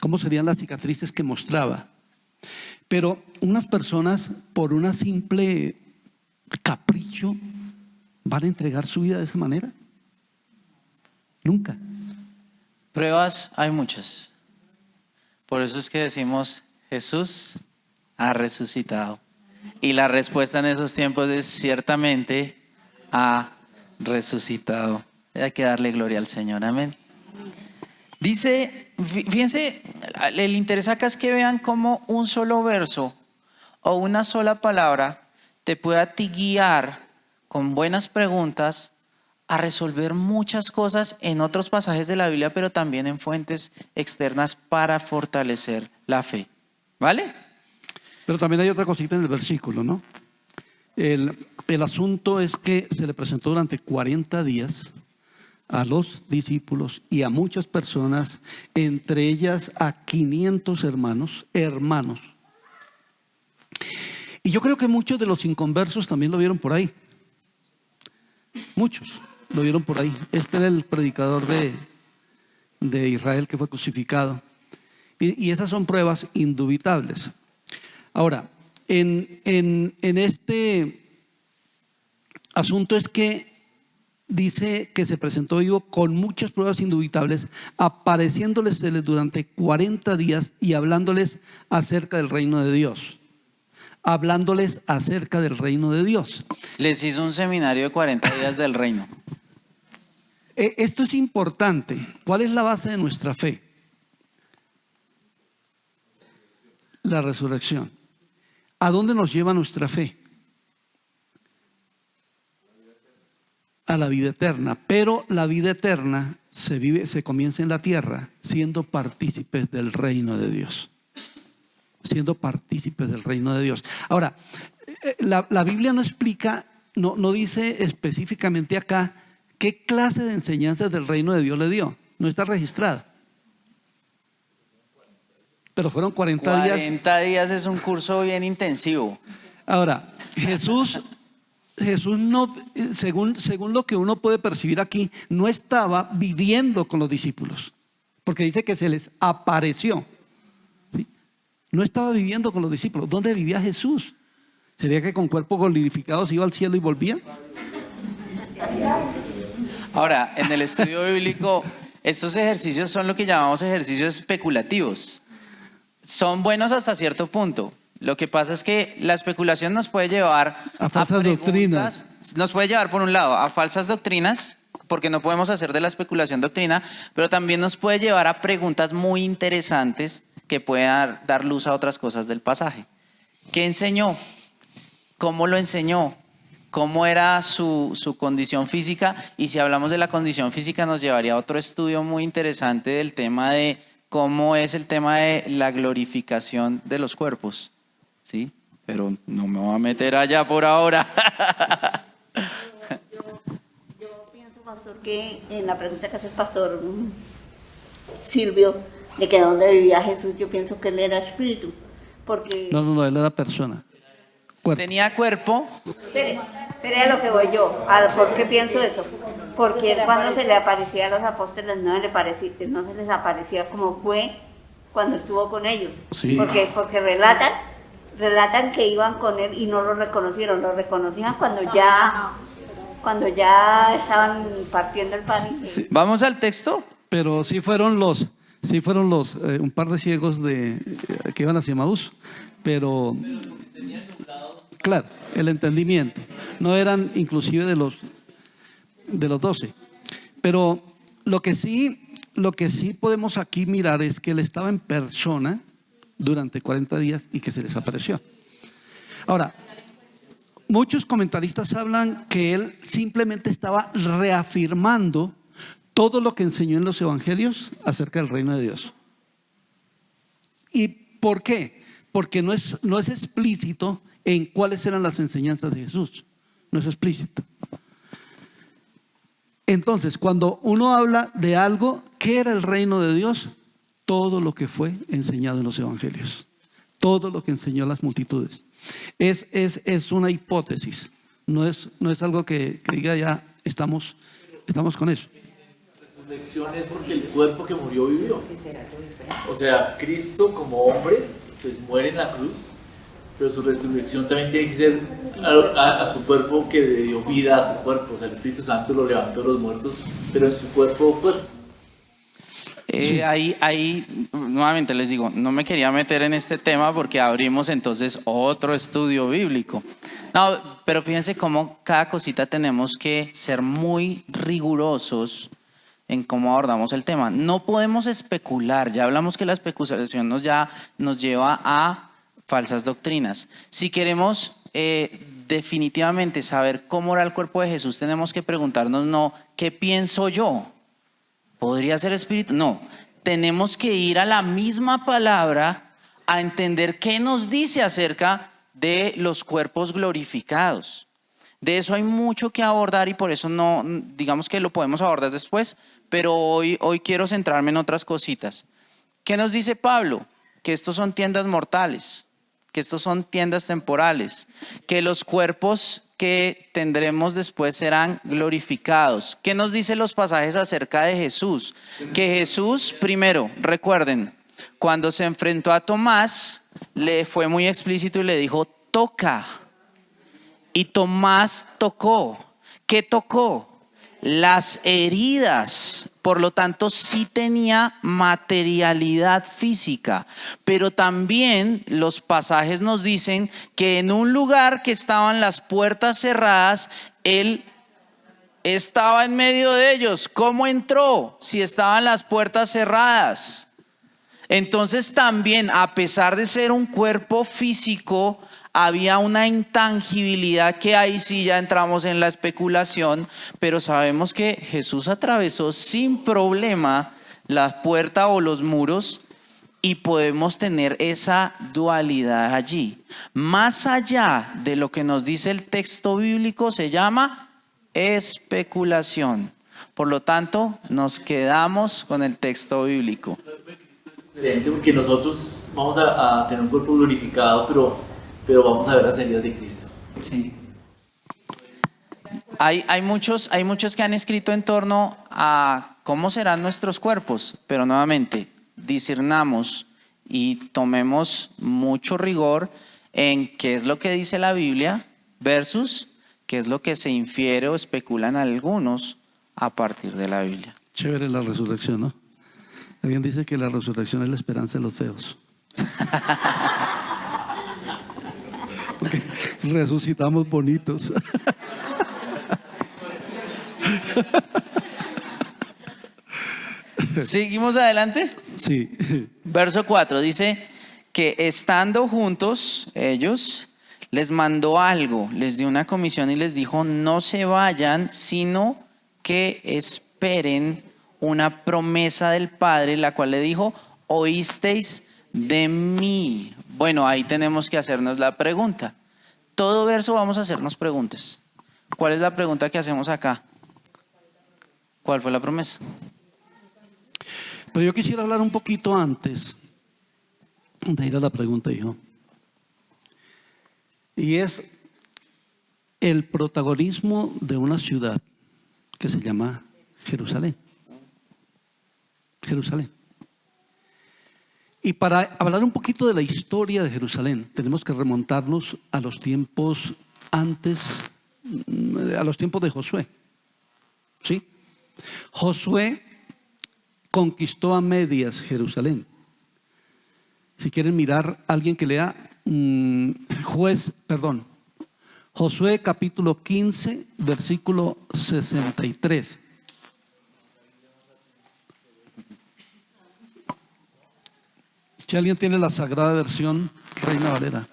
¿Cómo serían las cicatrices que mostraba? Pero unas personas, por una simple capricho, ¿van a entregar su vida de esa manera? Nunca. Pruebas hay muchas. Por eso es que decimos, Jesús ha resucitado. Y la respuesta en esos tiempos es ciertamente ha resucitado. Hay que darle gloria al Señor. Amén. Dice, fíjense, el interés acá es que vean cómo un solo verso o una sola palabra te puede a ti guiar con buenas preguntas a resolver muchas cosas en otros pasajes de la Biblia, pero también en fuentes externas para fortalecer la fe. ¿Vale? Pero también hay otra cosita en el versículo, ¿no? El asunto es que se le presentó durante 40 días a los discípulos y a muchas personas, entre ellas a 500 hermanos. Y yo creo que muchos de los inconversos también lo vieron por ahí. Muchos lo vieron por ahí. Este era el predicador de Israel que fue crucificado. Y esas son pruebas indubitables. Ahora, en este asunto es que dice que se presentó vivo con muchas pruebas indubitables, apareciéndoles durante 40 días y hablándoles acerca del reino de Dios. Hablándoles acerca del reino de Dios. Les hizo un seminario de 40 días del reino. Esto es importante. ¿Cuál es la base de nuestra fe? La resurrección. ¿A dónde nos lleva nuestra fe? A la vida eterna. Pero la vida eterna se comienza en la tierra, siendo partícipes del reino de Dios. Siendo partícipes del reino de Dios. Ahora, la Biblia no explica, no dice específicamente acá qué clase de enseñanzas del reino de Dios le dio. No está registrada. Pero fueron 40 días. 40 días es un curso bien intensivo. Ahora, Jesús no, según lo que uno puede percibir aquí, no estaba viviendo con los discípulos, porque dice que se les apareció. ¿Sí? No estaba viviendo con los discípulos. ¿Dónde vivía Jesús? ¿Sería que con cuerpo glorificado se iba al cielo y volvía? Ahora, en el estudio bíblico, estos ejercicios son lo que llamamos ejercicios especulativos. Son buenos hasta cierto punto. Lo que pasa es que la especulación nos puede llevar a falsas doctrinas. Nos puede llevar, por un lado, a falsas doctrinas, porque no podemos hacer de la especulación doctrina, pero también nos puede llevar a preguntas muy interesantes que puedan dar luz a otras cosas del pasaje. ¿Qué enseñó? ¿Cómo lo enseñó? ¿Cómo era su condición física? Y si hablamos de la condición física, nos llevaría a otro estudio muy interesante del tema de cómo es el tema de la glorificación de los cuerpos. ¿Sí? Pero no me voy a meter allá por ahora. Yo pienso, pastor, que en la pregunta que hace el pastor Silvio, de que dónde vivía Jesús, yo pienso que él era espíritu. Porque... No, él era persona. Cuerpo. Tenía cuerpo. Espere a lo que voy yo. ¿Por qué pienso eso? Porque cuando se le aparecía a los apóstoles no se les aparecía como fue cuando estuvo con ellos. Sí. Porque relatan que iban con él y no lo reconocieron. Lo reconocían cuando ya estaban partiendo el pan. Sí. ¿Vamos al texto? Pero sí fueron los un par de ciegos que iban hacia Emaús, pero claro, el entendimiento. No eran inclusive de los 12. Pero lo que sí podemos aquí mirar es que él estaba en persona durante 40 días y que se les apareció. Ahora, muchos comentaristas hablan que él simplemente estaba reafirmando todo lo que enseñó en los evangelios acerca del reino de Dios. ¿Y por qué? Porque no es explícito en cuáles eran las enseñanzas de Jesús. No es explícito. Entonces, cuando uno habla de algo, ¿qué era el reino de Dios? Todo lo que fue enseñado en los evangelios. Todo lo que enseñó a las multitudes. Es una hipótesis. No es algo que diga ya estamos con eso. La resurrección es porque el cuerpo que murió vivió. O sea, Cristo como hombre pues muere en la cruz, pero su resurrección también tiene que ser a su cuerpo, que le dio vida a su cuerpo. O sea, el Espíritu Santo lo levantó de los muertos, pero en su cuerpo. Sí. Ahí, nuevamente les digo, no me quería meter en este tema porque abrimos entonces otro estudio bíblico. No, pero fíjense cómo cada cosita tenemos que ser muy rigurosos en cómo abordamos el tema. No podemos especular. Ya hablamos que la especulación nos lleva a falsas doctrinas. Si queremos definitivamente saber cómo era el cuerpo de Jesús, tenemos que preguntarnos, no, ¿qué pienso yo? ¿Podría ser espíritu? No, tenemos que ir a la misma palabra a entender qué nos dice acerca de los cuerpos glorificados. De eso hay mucho que abordar y por eso no, digamos que lo podemos abordar después, pero hoy quiero centrarme en otras cositas. ¿Qué nos dice Pablo? Que estos son tiendas mortales, que estos son tiendas temporales, que los cuerpos que tendremos después serán glorificados. ¿Qué nos dicen los pasajes acerca de Jesús? Que Jesús, primero, recuerden, cuando se enfrentó a Tomás, le fue muy explícito y le dijo, toca. Y Tomás tocó. ¿Qué tocó? Las heridas. Por lo tanto, sí tenía materialidad física, pero también los pasajes nos dicen que en un lugar que estaban las puertas cerradas, él estaba en medio de ellos. ¿Cómo entró si estaban las puertas cerradas? Entonces también, a pesar de ser un cuerpo físico, había una intangibilidad que ahí sí ya entramos en la especulación, pero sabemos que Jesús atravesó sin problema la puerta o los muros y podemos tener esa dualidad allí. Más allá de lo que nos dice el texto bíblico se llama especulación. Por lo tanto, nos quedamos con el texto bíblico. Diferente, porque nosotros vamos a tener un cuerpo glorificado, pero vamos a ver las heridas de Cristo. Sí. Hay muchos que han escrito en torno a cómo serán nuestros cuerpos, pero nuevamente discernamos y tomemos mucho rigor en qué es lo que dice la Biblia versus qué es lo que se infiere o especulan algunos a partir de la Biblia. Chévere la resurrección, ¿no? Alguien dice que la resurrección es la esperanza de los feos. Porque resucitamos bonitos. ¿Seguimos adelante? Sí. Verso 4 dice que estando juntos ellos, les mandó algo, les dio una comisión y les dijo: no se vayan, sino que esperen una promesa del Padre, la cual le dijo: oísteis de mí. Bueno, ahí tenemos que hacernos la pregunta. Todo verso vamos a hacernos preguntas. ¿Cuál es la pregunta que hacemos acá? ¿Cuál fue la promesa? Pero yo quisiera hablar un poquito antes de ir a la pregunta, hijo. Y es el protagonismo de una ciudad que se llama Jerusalén. Jerusalén. Y para hablar un poquito de la historia de Jerusalén, tenemos que remontarnos a los tiempos antes, a los tiempos de Josué. ¿Sí? Josué conquistó a medias Jerusalén. Si quieren mirar, alguien que lea Josué capítulo 15, versículo 63. Si alguien tiene la sagrada versión Reina Valera.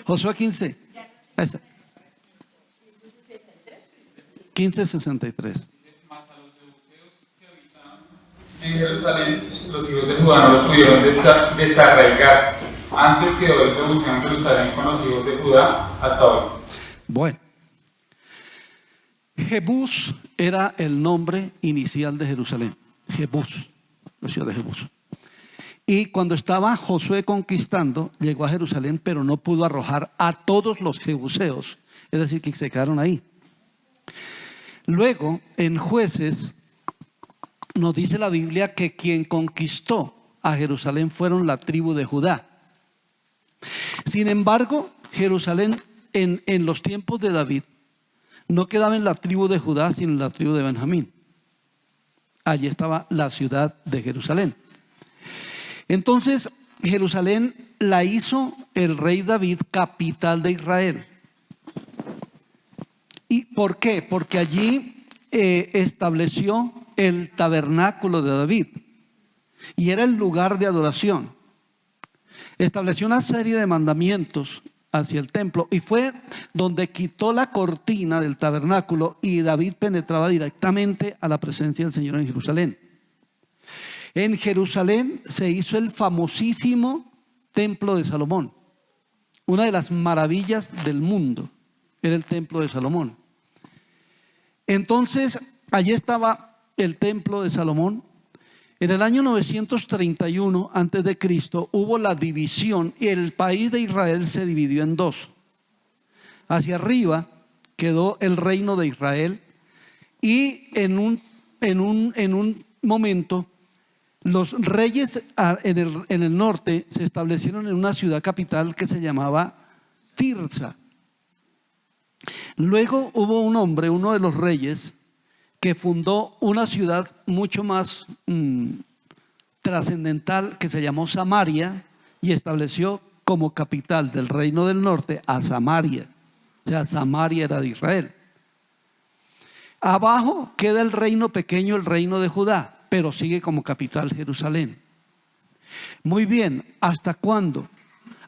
Josué 15. Esa. 15:63. En Jerusalén, los hijos de Judá no los pudieron desarraigar. Antes quedó el rebuseo en Jerusalén con los hijos de Judá hasta hoy. Bueno, Jebús era el nombre inicial de Jerusalén. Jebús, la ciudad de Jebús. Y cuando estaba Josué conquistando, llegó a Jerusalén, pero no pudo arrojar a todos los jebuseos, es decir, que se quedaron ahí. Luego, en Jueces, nos dice la Biblia que quien conquistó a Jerusalén fueron la tribu de Judá. Sin embargo, Jerusalén en los tiempos de David no quedaba en la tribu de Judá, sino en la tribu de Benjamín. Allí estaba la ciudad de Jerusalén. Entonces, Jerusalén la hizo el rey David capital de Israel. ¿Y por qué? Porque allí estableció el tabernáculo de David y era el lugar de adoración. Estableció una serie de mandamientos hacia el templo y fue donde quitó la cortina del tabernáculo y David penetraba directamente a la presencia del Señor en Jerusalén. En Jerusalén se hizo el famosísimo templo de Salomón. Una de las maravillas del mundo era el templo de Salomón. Entonces, allí estaba el templo de Salomón. En el año 931 antes de Cristo hubo la división y el país de Israel se dividió en dos. Hacia arriba quedó el reino de Israel y en un momento los reyes en el norte se establecieron en una ciudad capital que se llamaba Tirsa. Luego hubo un hombre, uno de los reyes, que fundó una ciudad mucho más trascendental que se llamó Samaria y estableció como capital del reino del norte a Samaria. O sea, Samaria era de Israel. Abajo queda el reino pequeño, el reino de Judá, pero sigue como capital Jerusalén. Muy bien, ¿hasta cuándo?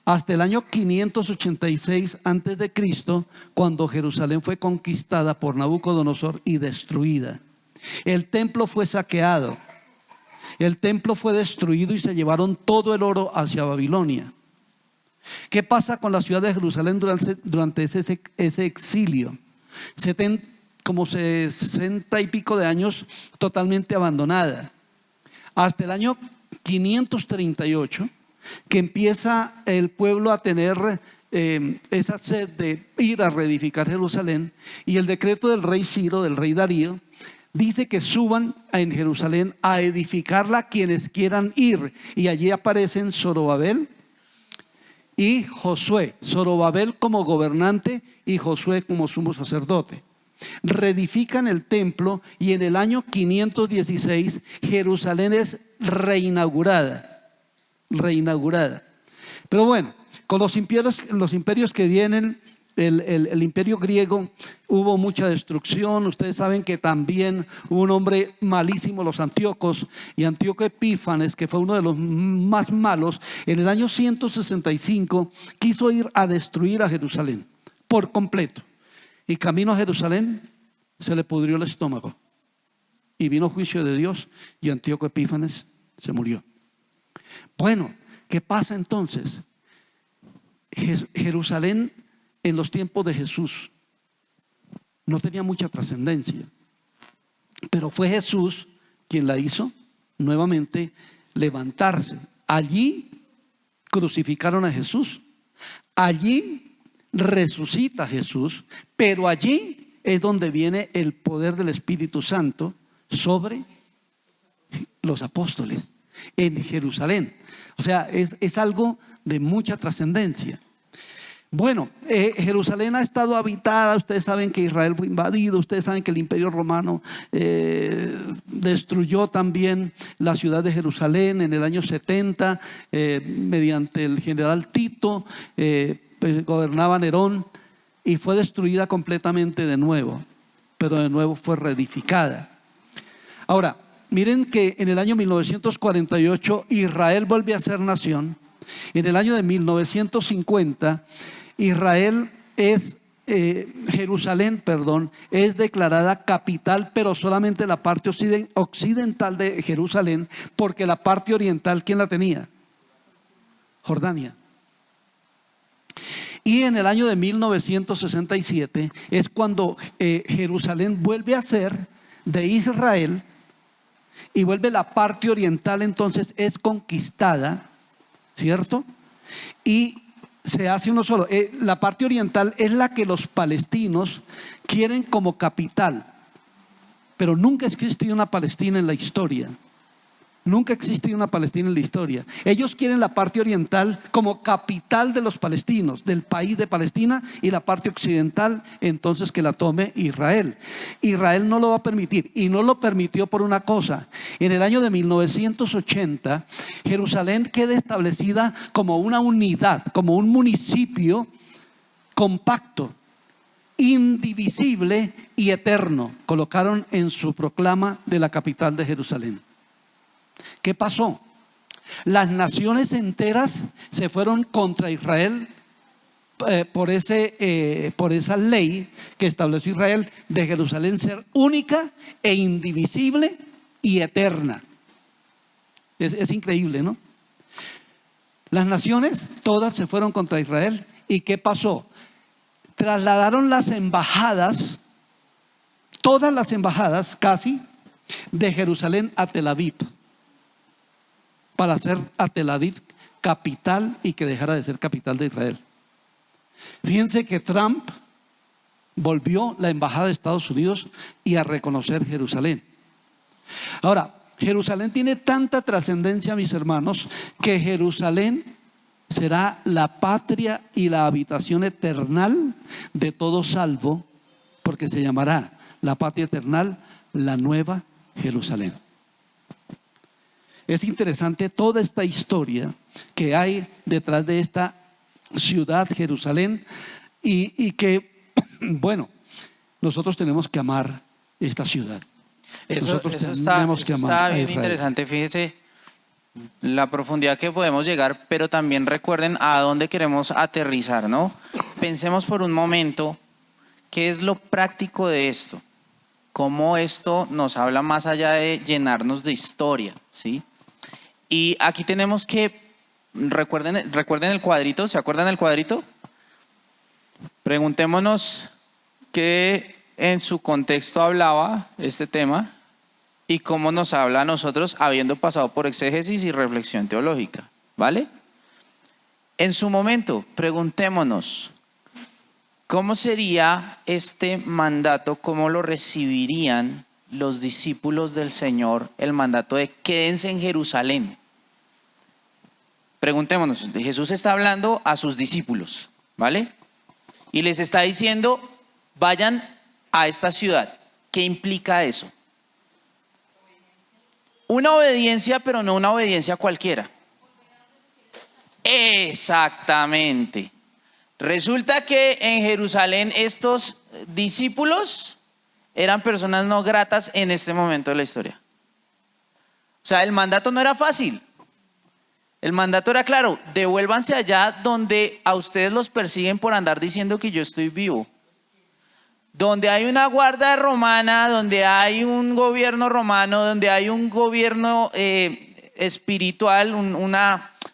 Hasta el año 586 antes de Cristo, cuando Jerusalén fue conquistada por Nabucodonosor y destruida. El templo fue saqueado, el templo fue destruido y se llevaron todo el oro hacia Babilonia. ¿Qué pasa con la ciudad de Jerusalén durante ese exilio? Como 60 y pico de años totalmente abandonada. hasta el año 538, que empieza el pueblo a tener esa sed de ir a reedificar Jerusalén, y el decreto del rey Ciro, del rey Darío, dice que suban en Jerusalén a edificarla quienes quieran ir, y allí aparecen Zorobabel y Josué, Zorobabel como gobernante y Josué como sumo sacerdote. Reedifican el templo y en el año 516 Jerusalén es reinaugurada. Pero bueno, con los imperios que vienen, el imperio griego, hubo mucha destrucción. Ustedes saben que también hubo un hombre malísimo, los Antíocos, y Antíoco Epífanes, que fue uno de los más malos, en el año 165 quiso ir a destruir a Jerusalén por completo. Y camino a Jerusalén se le pudrió el estómago y vino juicio de Dios, y Antíoco Epífanes se murió. Bueno, ¿qué pasa entonces? Jerusalén en los tiempos de Jesús no tenía mucha trascendencia, pero fue Jesús quien la hizo nuevamente levantarse. Allí crucificaron a Jesús, allí resucita Jesús, pero allí es donde viene el poder del Espíritu Santo sobre los apóstoles en Jerusalén. O sea, es algo de mucha trascendencia. Bueno, Jerusalén ha estado habitada. Ustedes saben que Israel fue invadido. Ustedes saben que el Imperio Romano destruyó también la ciudad de Jerusalén en el año 70 mediante el general Tito. Pues gobernaba Nerón y fue destruida completamente de nuevo, pero de nuevo fue reedificada. Ahora, miren que en el año 1948 Israel vuelve a ser nación. En el año de 1950 Jerusalén, es declarada capital, pero solamente la parte occidental de Jerusalén, porque la parte oriental, ¿quién la tenía? Jordania. Y en el año de 1967 es cuando Jerusalén vuelve a ser de Israel y vuelve la parte oriental, entonces es conquistada, ¿cierto? Y se hace uno solo. La parte oriental es la que los palestinos quieren como capital, pero nunca ha existido una Palestina en la historia. Nunca ha existido una Palestina en la historia. Ellos quieren la parte oriental como capital de los palestinos, del país de Palestina, y la parte occidental entonces que la tome Israel. Israel no lo va a permitir, y no lo permitió por una cosa. En el año de 1980 Jerusalén queda establecida como una unidad, como un municipio compacto, indivisible y eterno. Colocaron en su proclama de la capital de Jerusalén. ¿Qué pasó? Las naciones enteras se fueron contra Israel por esa ley que estableció Israel de Jerusalén ser única e indivisible y eterna. Es increíble, ¿no? Las naciones todas se fueron contra Israel. ¿Y qué pasó? Trasladaron las embajadas, todas las embajadas casi, de Jerusalén a Tel Aviv, para hacer a Tel Aviv capital y que dejara de ser capital de Israel. Fíjense que Trump volvió la embajada de Estados Unidos y a reconocer Jerusalén. Ahora, Jerusalén tiene tanta trascendencia, mis hermanos, que Jerusalén será la patria y la habitación eternal de todo salvo, porque se llamará la patria eternal, la Nueva Jerusalén. Es interesante toda esta historia que hay detrás de esta ciudad, Jerusalén, y que, bueno, nosotros tenemos que amar esta ciudad. Eso está bien interesante. Fíjese la profundidad que podemos llegar, pero también recuerden a dónde queremos aterrizar, ¿no? Pensemos por un momento qué es lo práctico de esto, cómo esto nos habla más allá de llenarnos de historia, ¿sí? Y aquí tenemos que, recuerden el cuadrito, ¿se acuerdan del cuadrito? Preguntémonos qué en su contexto hablaba este tema. y cómo nos habla a nosotros habiendo pasado por exégesis y reflexión teológica, ¿vale? En su momento, preguntémonos, ¿cómo sería este mandato? ¿Cómo lo recibirían los discípulos del Señor? El mandato de quédense en Jerusalén. Preguntémonos, Jesús está hablando a sus discípulos, ¿vale? Y les está diciendo, vayan a esta ciudad. ¿Qué implica eso? Una obediencia, pero no una obediencia cualquiera. Exactamente. Resulta que en Jerusalén estos discípulos eran personas no gratas en este momento de la historia. O sea, el mandato no era fácil. El mandato era claro, devuélvanse allá donde a ustedes los persiguen por andar diciendo que yo estoy vivo. Donde hay una guardia romana, donde hay un gobierno romano, donde hay un gobierno espiritual,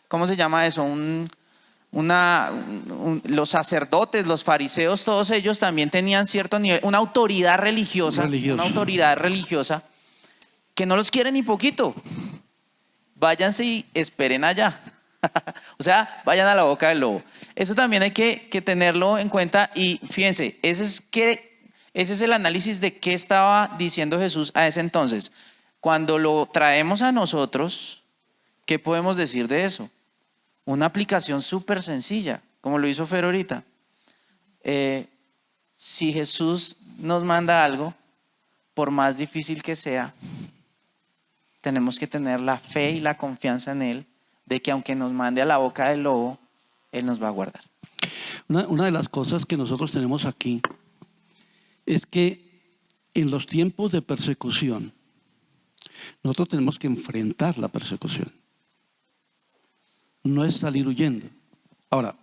¿cómo se llama eso? Los sacerdotes, los fariseos, todos ellos también tenían cierto nivel, una autoridad religiosa, una autoridad religiosa que no los quiere ni poquito. Váyanse y esperen allá. O sea, vayan a la boca del lobo. Eso también hay que tenerlo en cuenta y fíjense, ese es el análisis de qué estaba diciendo Jesús a ese entonces. Cuando lo traemos a nosotros, ¿qué podemos decir de eso? Una aplicación súper sencilla, como lo hizo Fer ahorita. Si Jesús nos manda algo, por más difícil que sea, tenemos que tener la fe y la confianza en Él, de que aunque nos mande a la boca del lobo, Él nos va a guardar. Una de las cosas que nosotros tenemos aquí es que en los tiempos de persecución, nosotros tenemos que enfrentar la persecución. No es salir huyendo. Ahora,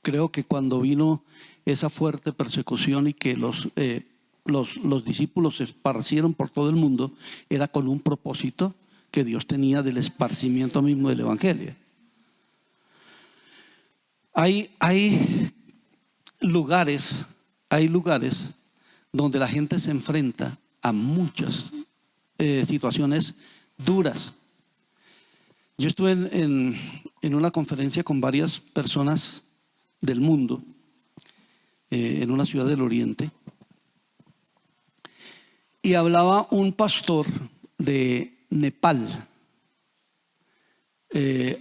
creo que cuando vino esa fuerte persecución y que los discípulos se esparcieron por todo el mundo, era con un propósito que Dios tenía del esparcimiento mismo del Evangelio. Hay lugares donde la gente se enfrenta a muchas situaciones duras. Yo estuve en una conferencia con varias personas del mundo, en una ciudad del Oriente, y hablaba un pastor de Nepal,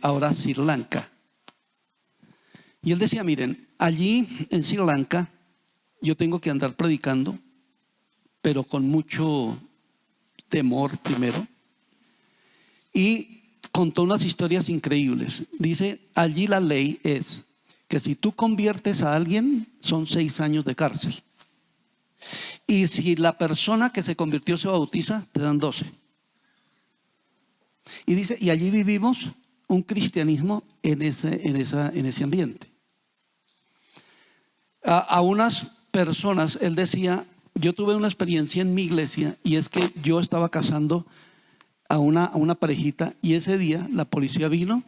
ahora Sri Lanka. Y él decía, miren, allí en Sri Lanka yo tengo que andar predicando, pero con mucho temor primero. Y contó unas historias increíbles. Dice, allí la ley es que si tú conviertes a alguien, son 6 años de cárcel. Y si la persona que se convirtió se bautiza, te dan 12. Y dice, y allí vivimos un cristianismo en ese ambiente. A unas personas, él decía, yo tuve una experiencia en mi iglesia y es que yo estaba casando a una parejita y ese día la policía vino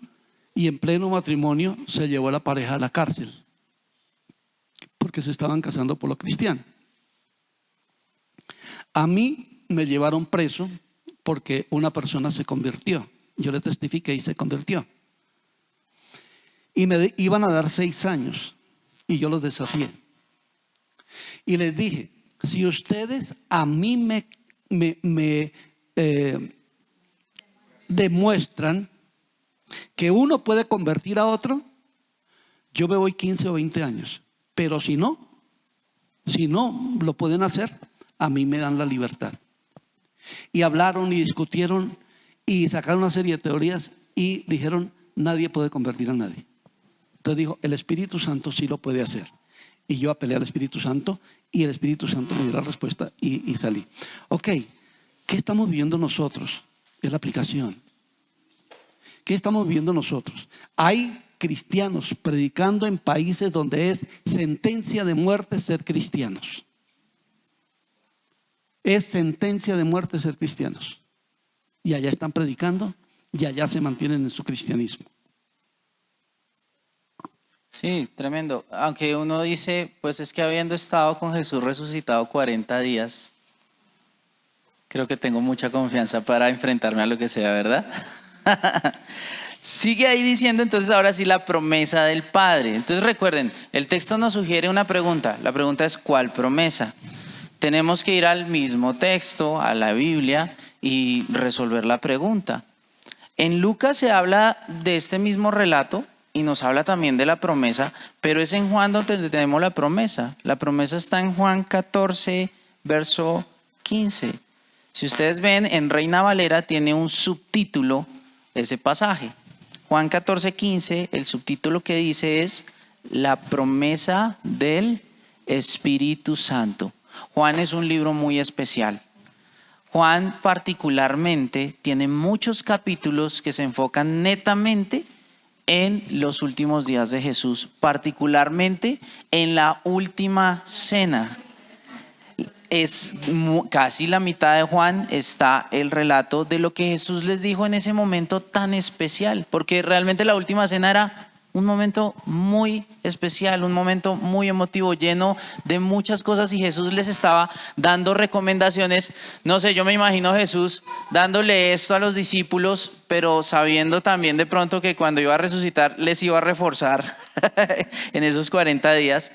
y en pleno matrimonio se llevó a la pareja a la cárcel porque se estaban casando por lo cristiano. A mí me llevaron preso porque una persona se convirtió. Yo le testifiqué y se convirtió. Y me iban a dar 6 años y yo los desafié. Y les dije, si ustedes a mí me demuestran que uno puede convertir a otro, yo me voy 15 o 20 años. Pero si no lo pueden hacer, a mí me dan la libertad. Y hablaron y discutieron y sacaron una serie de teorías y dijeron, nadie puede convertir a nadie. Entonces dijo, el Espíritu Santo sí lo puede hacer. Y yo apelé al Espíritu Santo y el Espíritu Santo me dio la respuesta y salí. Ok, ¿qué estamos viendo nosotros? Es la aplicación. ¿Qué estamos viendo nosotros? Hay cristianos predicando en países donde es sentencia de muerte ser cristianos. Es sentencia de muerte ser cristianos. Y allá están predicando y allá se mantienen en su cristianismo. Sí, tremendo. Aunque uno dice, pues es que habiendo estado con Jesús resucitado 40 días, Creo que tengo mucha confianza para enfrentarme a lo que sea, ¿verdad? Sigue ahí diciendo entonces ahora sí la promesa del Padre. Entonces recuerden, el texto nos sugiere una pregunta. La pregunta es ¿cuál promesa? Tenemos que ir al mismo texto, a la Biblia, y resolver la pregunta. En Lucas se habla de este mismo relato y nos habla también de la promesa, pero es en Juan donde tenemos la promesa. La promesa está en Juan 14, verso 15. Si ustedes ven, en Reina Valera tiene un subtítulo ese pasaje. Juan 14, 15, el subtítulo que dice es la promesa del Espíritu Santo. Juan es un libro muy especial. Juan particularmente tiene muchos capítulos que se enfocan netamente en los últimos días de Jesús, particularmente en la última cena. Casi la mitad de Juan está el relato de lo que Jesús les dijo en ese momento tan especial, porque realmente la última cena era un momento muy especial, un momento muy emotivo, lleno de muchas cosas, y Jesús les estaba dando recomendaciones. No sé, yo me imagino a Jesús dándole esto a los discípulos, pero sabiendo también de pronto que cuando iba a resucitar les iba a reforzar en esos 40 días.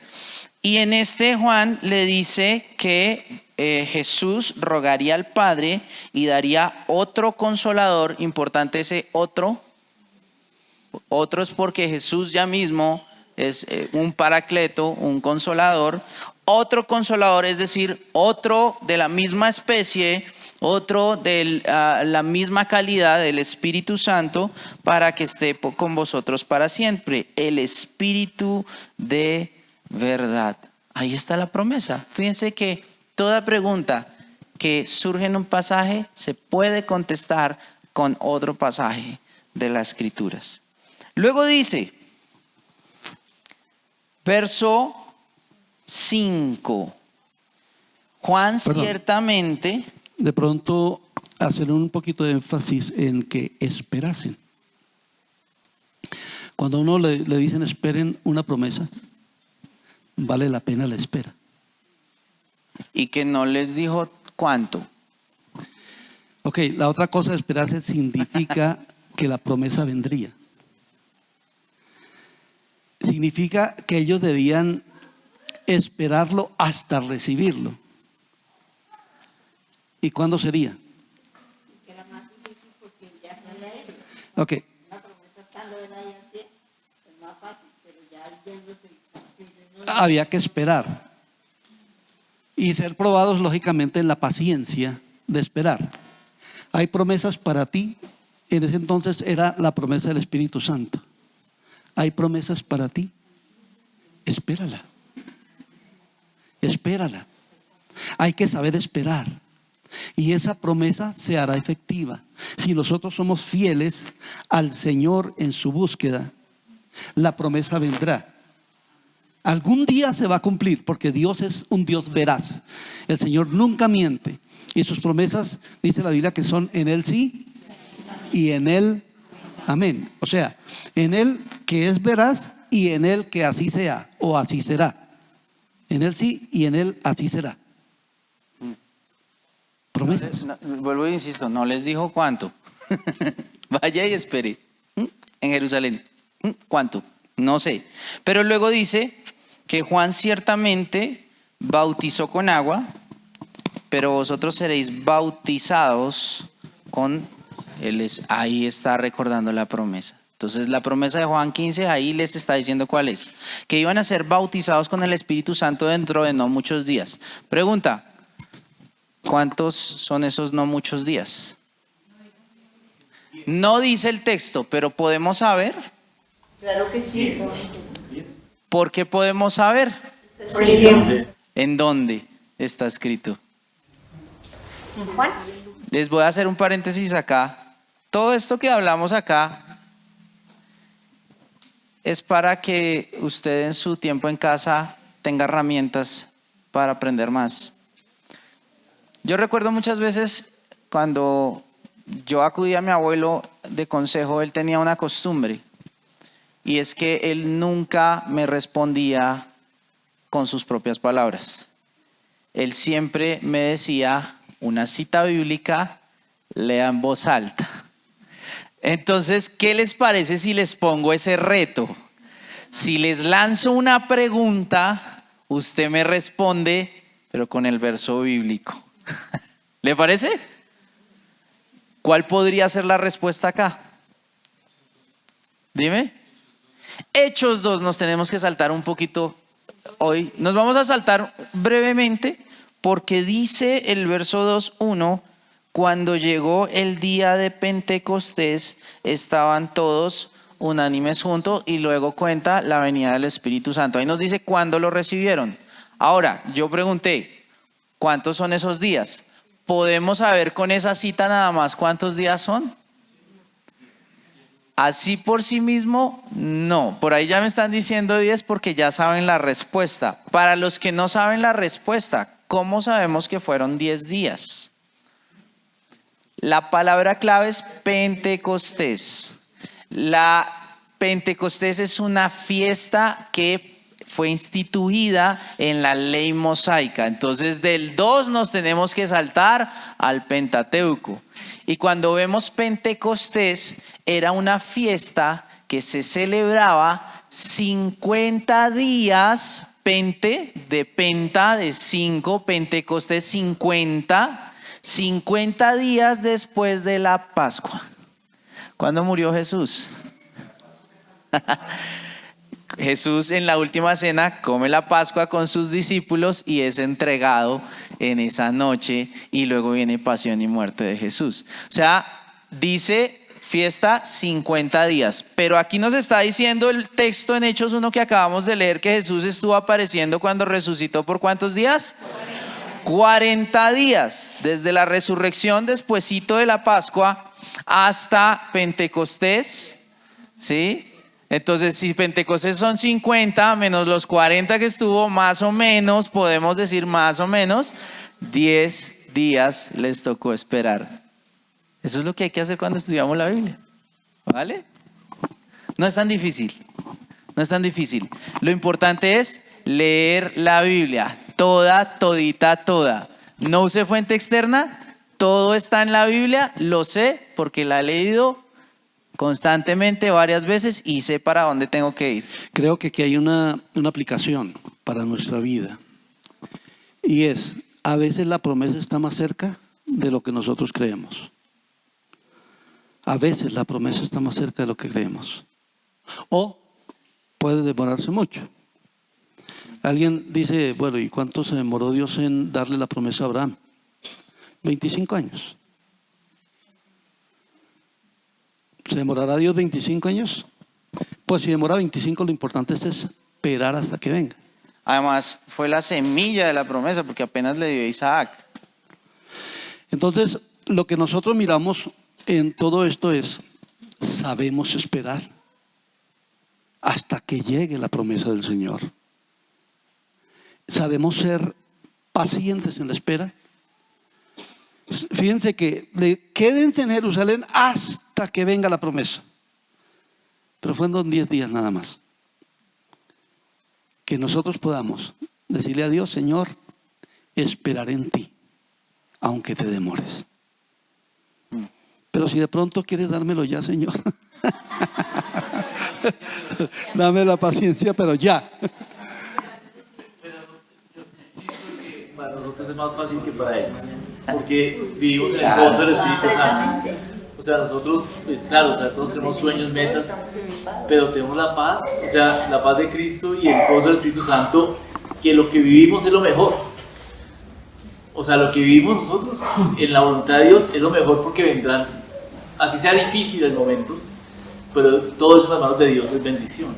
Y en este Juan le dice que Jesús rogaría al Padre y daría otro consolador. Importante ese otro. Otro es porque Jesús ya mismo es un paracleto, un consolador. Otro consolador, es decir, otro de la misma especie, otro de la misma calidad, del Espíritu Santo, para que esté con vosotros para siempre. El Espíritu de verdad. Ahí está la promesa. Fíjense que toda pregunta que surge en un pasaje se puede contestar con otro pasaje de las Escrituras. Luego dice, verso 5, Juan ciertamente... De pronto hacer un poquito de énfasis en que esperasen. Cuando a uno le dicen esperen una promesa, vale la pena la espera. Y que no les dijo cuánto. Ok, la otra cosa de esperarse significa que la promesa vendría. Significa que ellos debían esperarlo hasta recibirlo. ¿Y cuándo sería? Ok. Había que esperar y ser probados lógicamente en la paciencia de esperar. Hay promesas para ti. En ese entonces era la promesa del Espíritu Santo. Hay promesas para ti. Espérala. Espérala. Hay que saber esperar. Y esa promesa se hará efectiva. Si nosotros somos fieles al Señor en su búsqueda, la promesa vendrá. Algún día se va a cumplir, porque Dios es un Dios veraz. El Señor nunca miente. Y sus promesas, dice la Biblia, que son en Él sí y en Él amén. O sea, en Él que es veraz y en Él que así sea o así será. En Él sí y en Él así será. Promesas. Vuelvo e insisto, no les dijo cuánto. Vaya y espere. En Jerusalén. ¿Cuánto? No sé. Pero luego dice que Juan ciertamente bautizó con agua, pero vosotros seréis bautizados con él. Ahí está recordando la promesa. Entonces la promesa de Juan 15 ahí les está diciendo cuál es. Que iban a ser bautizados con el Espíritu Santo dentro de no muchos días. Pregunta, ¿cuántos son esos no muchos días? No dice el texto, pero podemos saber. Claro que sí. ¿Por qué podemos saber? Sí. ¿En dónde está escrito? Juan. Les voy a hacer un paréntesis acá. Todo esto que hablamos acá es para que usted en su tiempo en casa tenga herramientas para aprender más. Yo recuerdo muchas veces cuando yo acudí a mi abuelo de consejo, él tenía una costumbre, y es que él nunca me respondía con sus propias palabras. Él siempre me decía una cita bíblica, lea en voz alta. Entonces, ¿qué les parece si les pongo ese reto? Si les lanzo una pregunta, usted me responde, pero con el verso bíblico. ¿Le parece? ¿Cuál podría ser la respuesta acá? Dime. Hechos 2, nos tenemos que saltar un poquito hoy. Nos vamos a saltar brevemente porque dice el verso 2:1, cuando llegó el día de Pentecostés, estaban todos unánimes juntos, y luego cuenta la venida del Espíritu Santo. Ahí nos dice cuándo lo recibieron. Ahora, yo pregunté, ¿cuántos son esos días? ¿Podemos saber con esa cita nada más cuántos días son? Así por sí mismo, no. Por ahí ya me están diciendo 10 porque ya saben la respuesta. Para los que no saben la respuesta, ¿cómo sabemos que fueron 10 días? La palabra clave es Pentecostés. La Pentecostés es una fiesta que fue instituida en la ley mosaica. Entonces del 2 nos tenemos que saltar al Pentateuco. Y cuando vemos Pentecostés, era una fiesta que se celebraba 50 días, de penta, de 5, Pentecostés 50 días después de la Pascua. ¿Cuándo murió Jesús? Jesús en la última cena come la Pascua con sus discípulos y es entregado en esa noche, y luego viene pasión y muerte de Jesús. O sea, dice fiesta 50 días, pero aquí nos está diciendo el texto en Hechos 1 que acabamos de leer que Jesús estuvo apareciendo cuando resucitó ¿por cuántos días? 40 días, desde la resurrección despuesito de la Pascua hasta Pentecostés, ¿sí? Entonces, si Pentecostés son 50 menos los 40 que estuvo, más o menos, podemos decir más o menos, 10 días les tocó esperar. Eso es lo que hay que hacer cuando estudiamos la Biblia, ¿vale? No es tan difícil, no es tan difícil. Lo importante es leer la Biblia, toda. No use fuente externa, todo está en la Biblia, lo sé porque la he leído constantemente varias veces y sé para dónde tengo que ir. Creo que aquí hay una aplicación para nuestra vida, y es, a veces la promesa está más cerca de lo que nosotros creemos. A veces la promesa está más cerca de lo que creemos, o puede demorarse mucho. Alguien dice, bueno, ¿y cuánto se demoró Dios en darle la promesa a Abraham? 25 años. ¿Se demorará Dios 25 años? Pues si demora 25, lo importante es esperar hasta que venga. Además, fue la semilla de la promesa porque apenas le dio a Isaac. Entonces, lo que nosotros miramos en todo esto es, sabemos esperar hasta que llegue la promesa del Señor. Sabemos ser pacientes en la espera. Fíjense que quédense en Jerusalén hasta que venga la promesa. Pero fueron 10 días nada más. Que nosotros podamos decirle a Dios, Señor, esperaré en ti, aunque te demores. Pero si de pronto quieres dármelo ya, Señor, dame la paciencia, pero ya. Para nosotros es más fácil que para ellos, porque vivimos en el gozo del Espíritu Santo. O sea, nosotros, pues claro, o sea, todos tenemos sueños, metas, pero tenemos la paz, o sea, la paz de Cristo y el gozo del Espíritu Santo, que lo que vivimos es lo mejor. O sea, lo que vivimos nosotros en la voluntad de Dios es lo mejor, porque vendrán, así sea difícil el momento, pero todo eso en las manos de Dios es bendición.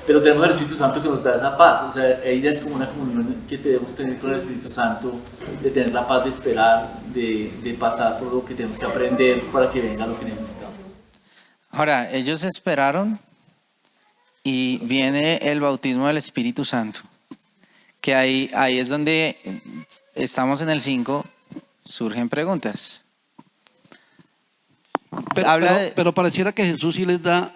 Pero tenemos el Espíritu Santo que nos da esa paz. O sea, ella es como una comunión que debemos tener con el Espíritu Santo, de tener la paz de esperar, de pasar por lo que tenemos que aprender para que venga lo que necesitamos. Ahora, ellos esperaron y viene el bautismo del Espíritu Santo, que ahí es donde estamos en el 5, surgen preguntas. Pero pareciera que Jesús sí les da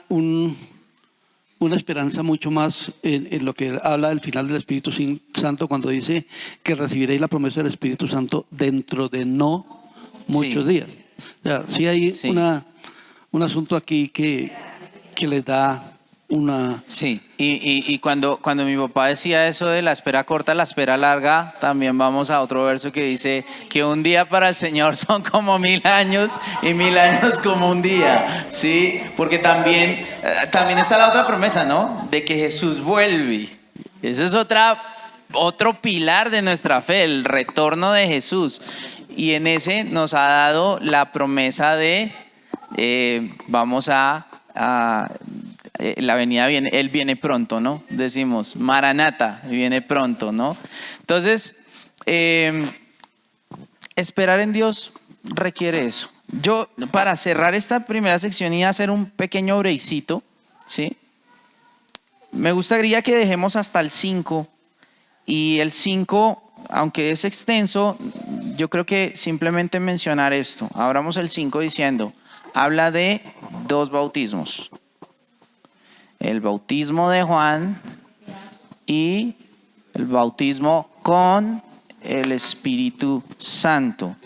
una esperanza mucho más en lo que habla del final del Espíritu Santo cuando dice que recibiréis la promesa del Espíritu Santo dentro de no muchos días. O sea, sí hay un asunto aquí que les da una... Sí, y cuando mi papá decía eso de la espera corta, la espera larga, también vamos a otro verso que dice que un día para el Señor son como 1000 años y 1000 años como un día, ¿sí? Porque también está la otra promesa, ¿no? De que Jesús vuelve. Ese es otro pilar de nuestra fe, el retorno de Jesús. Y en ese nos ha dado la promesa de la venida viene, Él viene pronto, ¿no? Decimos, Maranata, viene pronto, ¿no? Entonces, esperar en Dios requiere eso. Yo, para cerrar esta primera sección y hacer un pequeño breicito, ¿sí? Me gustaría que dejemos hasta el 5. Y el 5, aunque es extenso, yo creo que simplemente mencionar esto. Abramos el 5 diciendo, habla de 2 bautismos. El bautismo de Juan y el bautismo con el Espíritu Santo.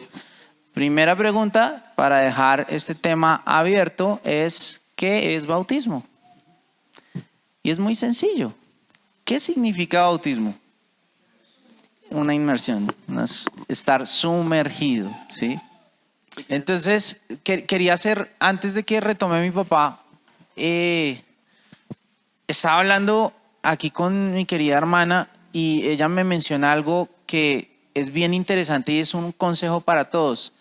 Primera pregunta para dejar este tema abierto es, ¿qué es bautismo? Y es muy sencillo. ¿Qué significa bautismo? Una inmersión, estar sumergido, ¿sí? Entonces, quería hacer, antes de que retome mi papá, estaba hablando aquí con mi querida hermana y ella me menciona algo que es bien interesante y es un consejo para todos.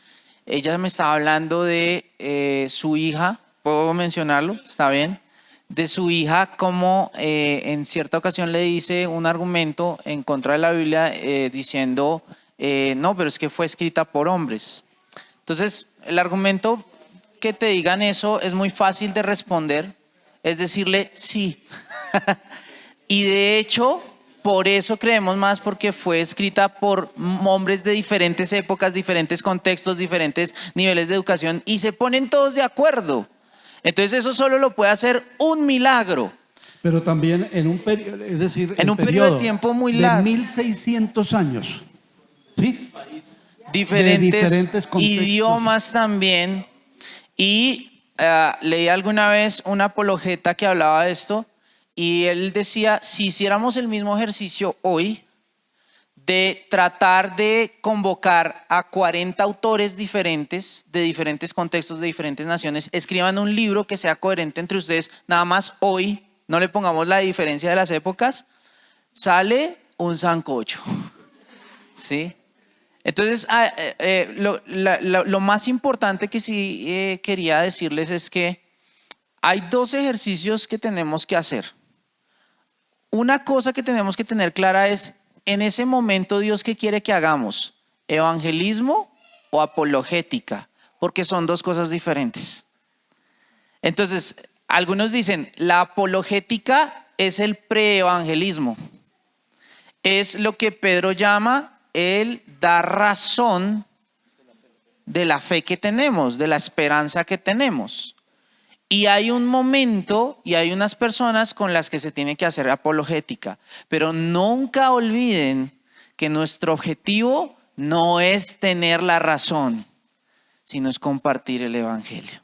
Ella me estaba hablando de su hija, ¿puedo mencionarlo? ¿Está bien? De su hija, como en cierta ocasión le dice un argumento en contra de la Biblia diciendo, no, pero es que fue escrita por hombres. Entonces, el argumento que te digan eso es muy fácil de responder. Es decirle sí. Y de hecho, por eso creemos más, porque fue escrita por hombres de diferentes épocas, diferentes contextos, diferentes niveles de educación y se ponen todos de acuerdo. Entonces eso solo lo puede hacer un milagro. Pero también en un periodo, es decir, en un periodo de tiempo muy largo. De 1600 años. ¿Sí? Diferentes idiomas también. Y leí alguna vez un apologeta que hablaba de esto y él decía, si hiciéramos el mismo ejercicio hoy de tratar de convocar a 40 autores diferentes, de diferentes contextos, de diferentes naciones, escriban un libro que sea coherente entre ustedes, nada más hoy, no le pongamos la diferencia de las épocas, sale un sancocho, ¿sí? Entonces, lo más importante que sí quería decirles es que hay 2 ejercicios que tenemos que hacer. Una cosa que tenemos que tener clara es, en ese momento Dios, ¿qué quiere que hagamos? ¿Evangelismo o apologética? Porque son 2 cosas diferentes. Entonces, algunos dicen, la apologética es el preevangelismo. Es lo que Pedro llama el dar razón de la fe que tenemos, de la esperanza que tenemos. Y hay un momento y hay unas personas con las que se tiene que hacer apologética. Pero nunca olviden que nuestro objetivo no es tener la razón, sino es compartir el evangelio.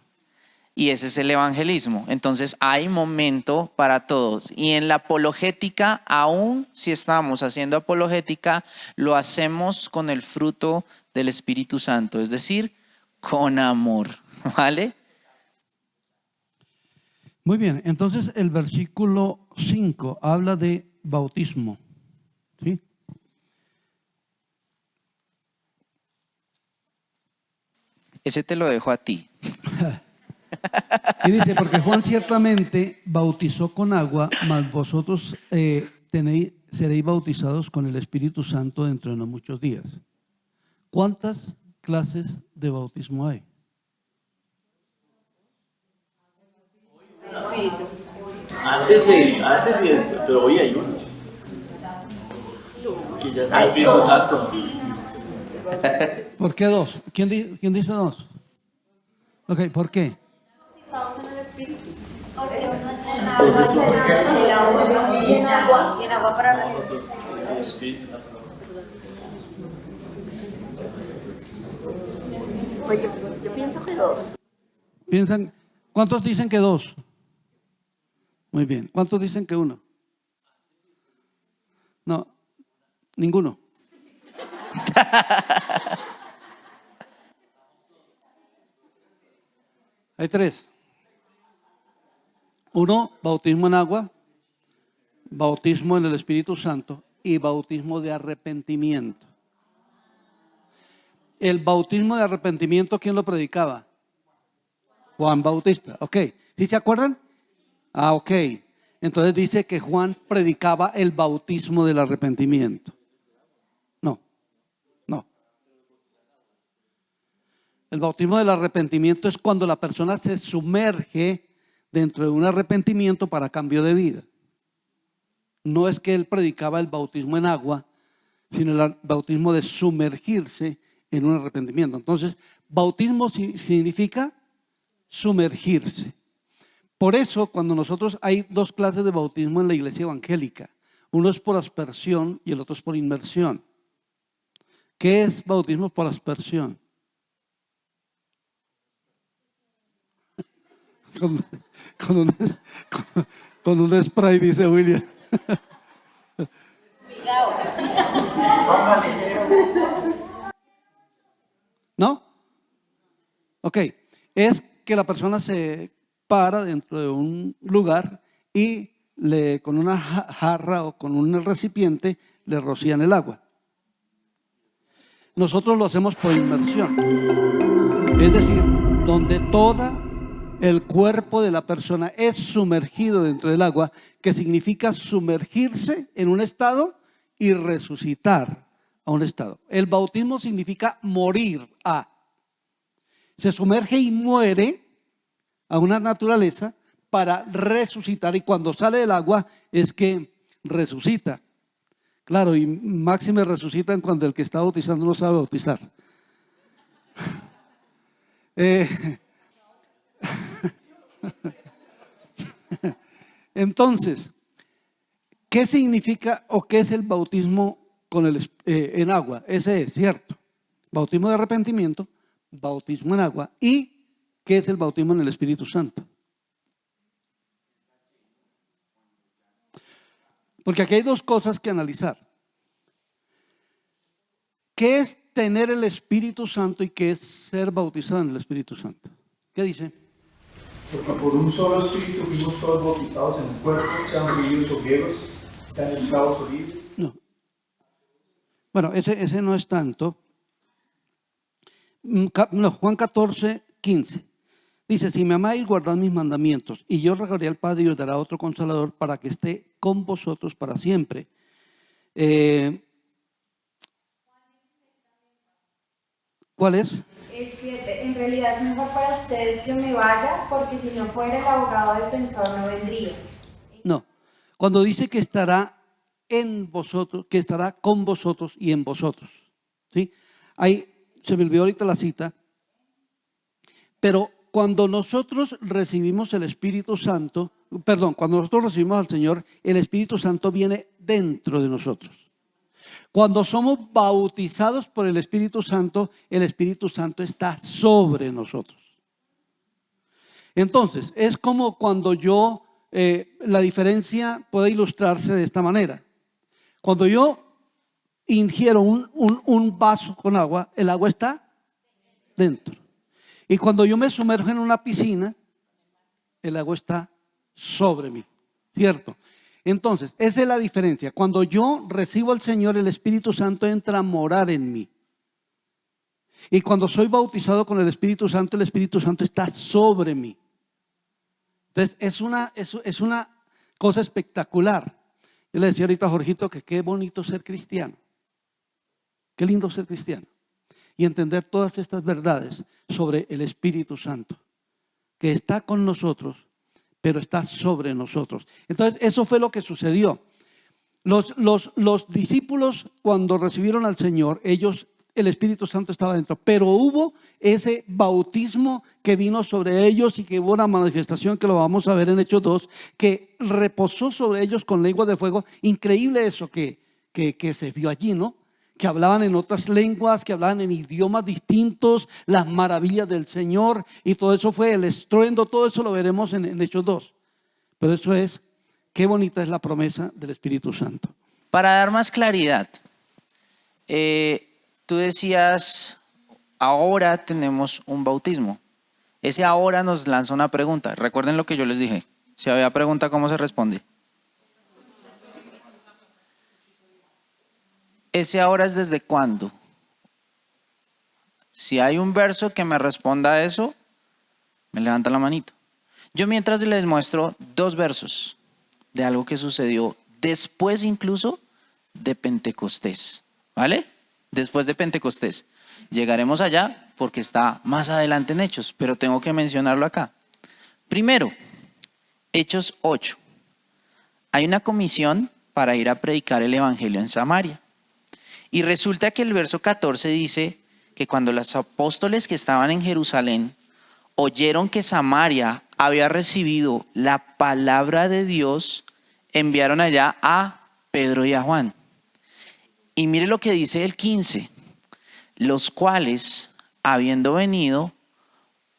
Y ese es el evangelismo. Entonces hay momento para todos. Y en la apologética, aún si estamos haciendo apologética, lo hacemos con el fruto del Espíritu Santo, es decir, con amor. ¿Vale? Muy bien, entonces el versículo 5 habla de bautismo, ¿sí? Ese te lo dejo a ti. Y dice, porque Juan ciertamente bautizó con agua, mas vosotros seréis bautizados con el Espíritu Santo dentro de no muchos días. ¿Cuántas clases de bautismo hay? Antes y después, pero hoy hay uno. Que ya está el Espíritu Santo. ¿Por qué 2? ¿Quién dice 2? Ok, ¿por qué? Bautizados en el Espíritu. Y en agua para reírse. Pues yo pienso que 2. ¿Piensan? ¿Cuántos dicen que 2? Muy bien. ¿Cuántos dicen que 1? No, ninguno. Hay 3. 1, bautismo en agua, bautismo en el Espíritu Santo y bautismo de arrepentimiento. El bautismo de arrepentimiento, ¿quién lo predicaba? Juan Bautista. Ok, ¿sí se acuerdan? Ok. Entonces dice que Juan predicaba el bautismo del arrepentimiento. No. El bautismo del arrepentimiento es cuando la persona se sumerge dentro de un arrepentimiento para cambio de vida. No es que él predicaba el bautismo en agua, sino el bautismo de sumergirse en un arrepentimiento. Entonces, bautismo significa sumergirse. Por eso, cuando nosotros hay 2 clases de bautismo en la iglesia evangélica, uno es por aspersión y el otro es por inmersión. ¿Qué es bautismo por aspersión? Con un spray, dice William. ¿No? Ok, es que la persona se para dentro de un lugar y con una jarra o con un recipiente le rocían el agua. Nosotros lo hacemos por inmersión, es decir, donde todo el cuerpo de la persona es sumergido dentro del agua, que significa sumergirse en un estado y resucitar a un estado. El bautismo significa morir a. Se sumerge y muere a una naturaleza para resucitar, y cuando sale del agua es que resucita. Claro, y máxime resucitan cuando el que está bautizando no sabe bautizar. Entonces, ¿qué significa o qué es el bautismo en agua? Ese es cierto. Bautismo de arrepentimiento, bautismo en agua. ¿Y qué es el bautismo en el Espíritu Santo? Porque aquí hay 2 cosas que analizar. ¿Qué es tener el Espíritu Santo y qué es ser bautizado en el Espíritu Santo? ¿Qué dice? Porque por un solo espíritu fuimos todos bautizados en un cuerpo, sean judíos o griegos, sean esclavos o libres. No. Bueno, ese no es tanto. No, Juan 14, 15. Dice: si me amáis, guardad mis mandamientos, y yo rogaré al Padre y os dará otro consolador para que esté con vosotros para siempre. ¿Cuál es? El 7. En realidad es mejor para ustedes que me vaya, porque si no fuera el abogado defensor no vendría. No. Cuando dice que estará en vosotros, que estará con vosotros y en vosotros. ¿Sí? Ahí se me olvidó ahorita la cita. Pero cuando nosotros recibimos el Espíritu Santo, cuando nosotros recibimos al Señor, el Espíritu Santo viene dentro de nosotros. Cuando somos bautizados por el Espíritu Santo está sobre nosotros. Entonces, es como cuando la diferencia puede ilustrarse de esta manera. Cuando yo ingiero un vaso con agua, el agua está dentro. Y cuando yo me sumerjo en una piscina, el agua está sobre mí, ¿cierto? Entonces, esa es la diferencia. Cuando yo recibo al Señor, el Espíritu Santo entra a morar en mí. Y cuando soy bautizado con el Espíritu Santo está sobre mí. Entonces, es una cosa espectacular. Yo le decía ahorita a Jorgito que qué bonito ser cristiano. Qué lindo ser cristiano. Y entender todas estas verdades sobre el Espíritu Santo, que está con nosotros, pero está sobre nosotros. Entonces, eso fue lo que sucedió. Los discípulos, cuando recibieron al Señor, ellos el Espíritu Santo estaba dentro, pero hubo ese bautismo que vino sobre ellos y que hubo una manifestación que lo vamos a ver en Hechos 2, que reposó sobre ellos con lengua de fuego. Increíble eso que se vio allí, ¿no? Que hablaban en otras lenguas, que hablaban en idiomas distintos, las maravillas del Señor, y todo eso fue el estruendo. Todo eso lo veremos en Hechos 2. Pero eso es, qué bonita es la promesa del Espíritu Santo. Para dar más claridad, tú decías, ahora tenemos un bautismo. Ese ahora nos lanza una pregunta. Recuerden lo que yo les dije. Si había pregunta, ¿cómo se responde? ¿Ese ahora es desde cuándo? Si hay un verso que me responda a eso, me levanta la manito. Yo mientras les muestro 2 versos de algo que sucedió después incluso de Pentecostés, ¿vale? Después de Pentecostés. Llegaremos allá porque está más adelante en Hechos, pero tengo que mencionarlo acá. Primero, Hechos 8. Hay una comisión para ir a predicar el evangelio en Samaria. Y resulta que el verso 14 dice que cuando los apóstoles que estaban en Jerusalén oyeron que Samaria había recibido la palabra de Dios, enviaron allá a Pedro y a Juan. Y mire lo que dice el 15, los cuales, habiendo venido,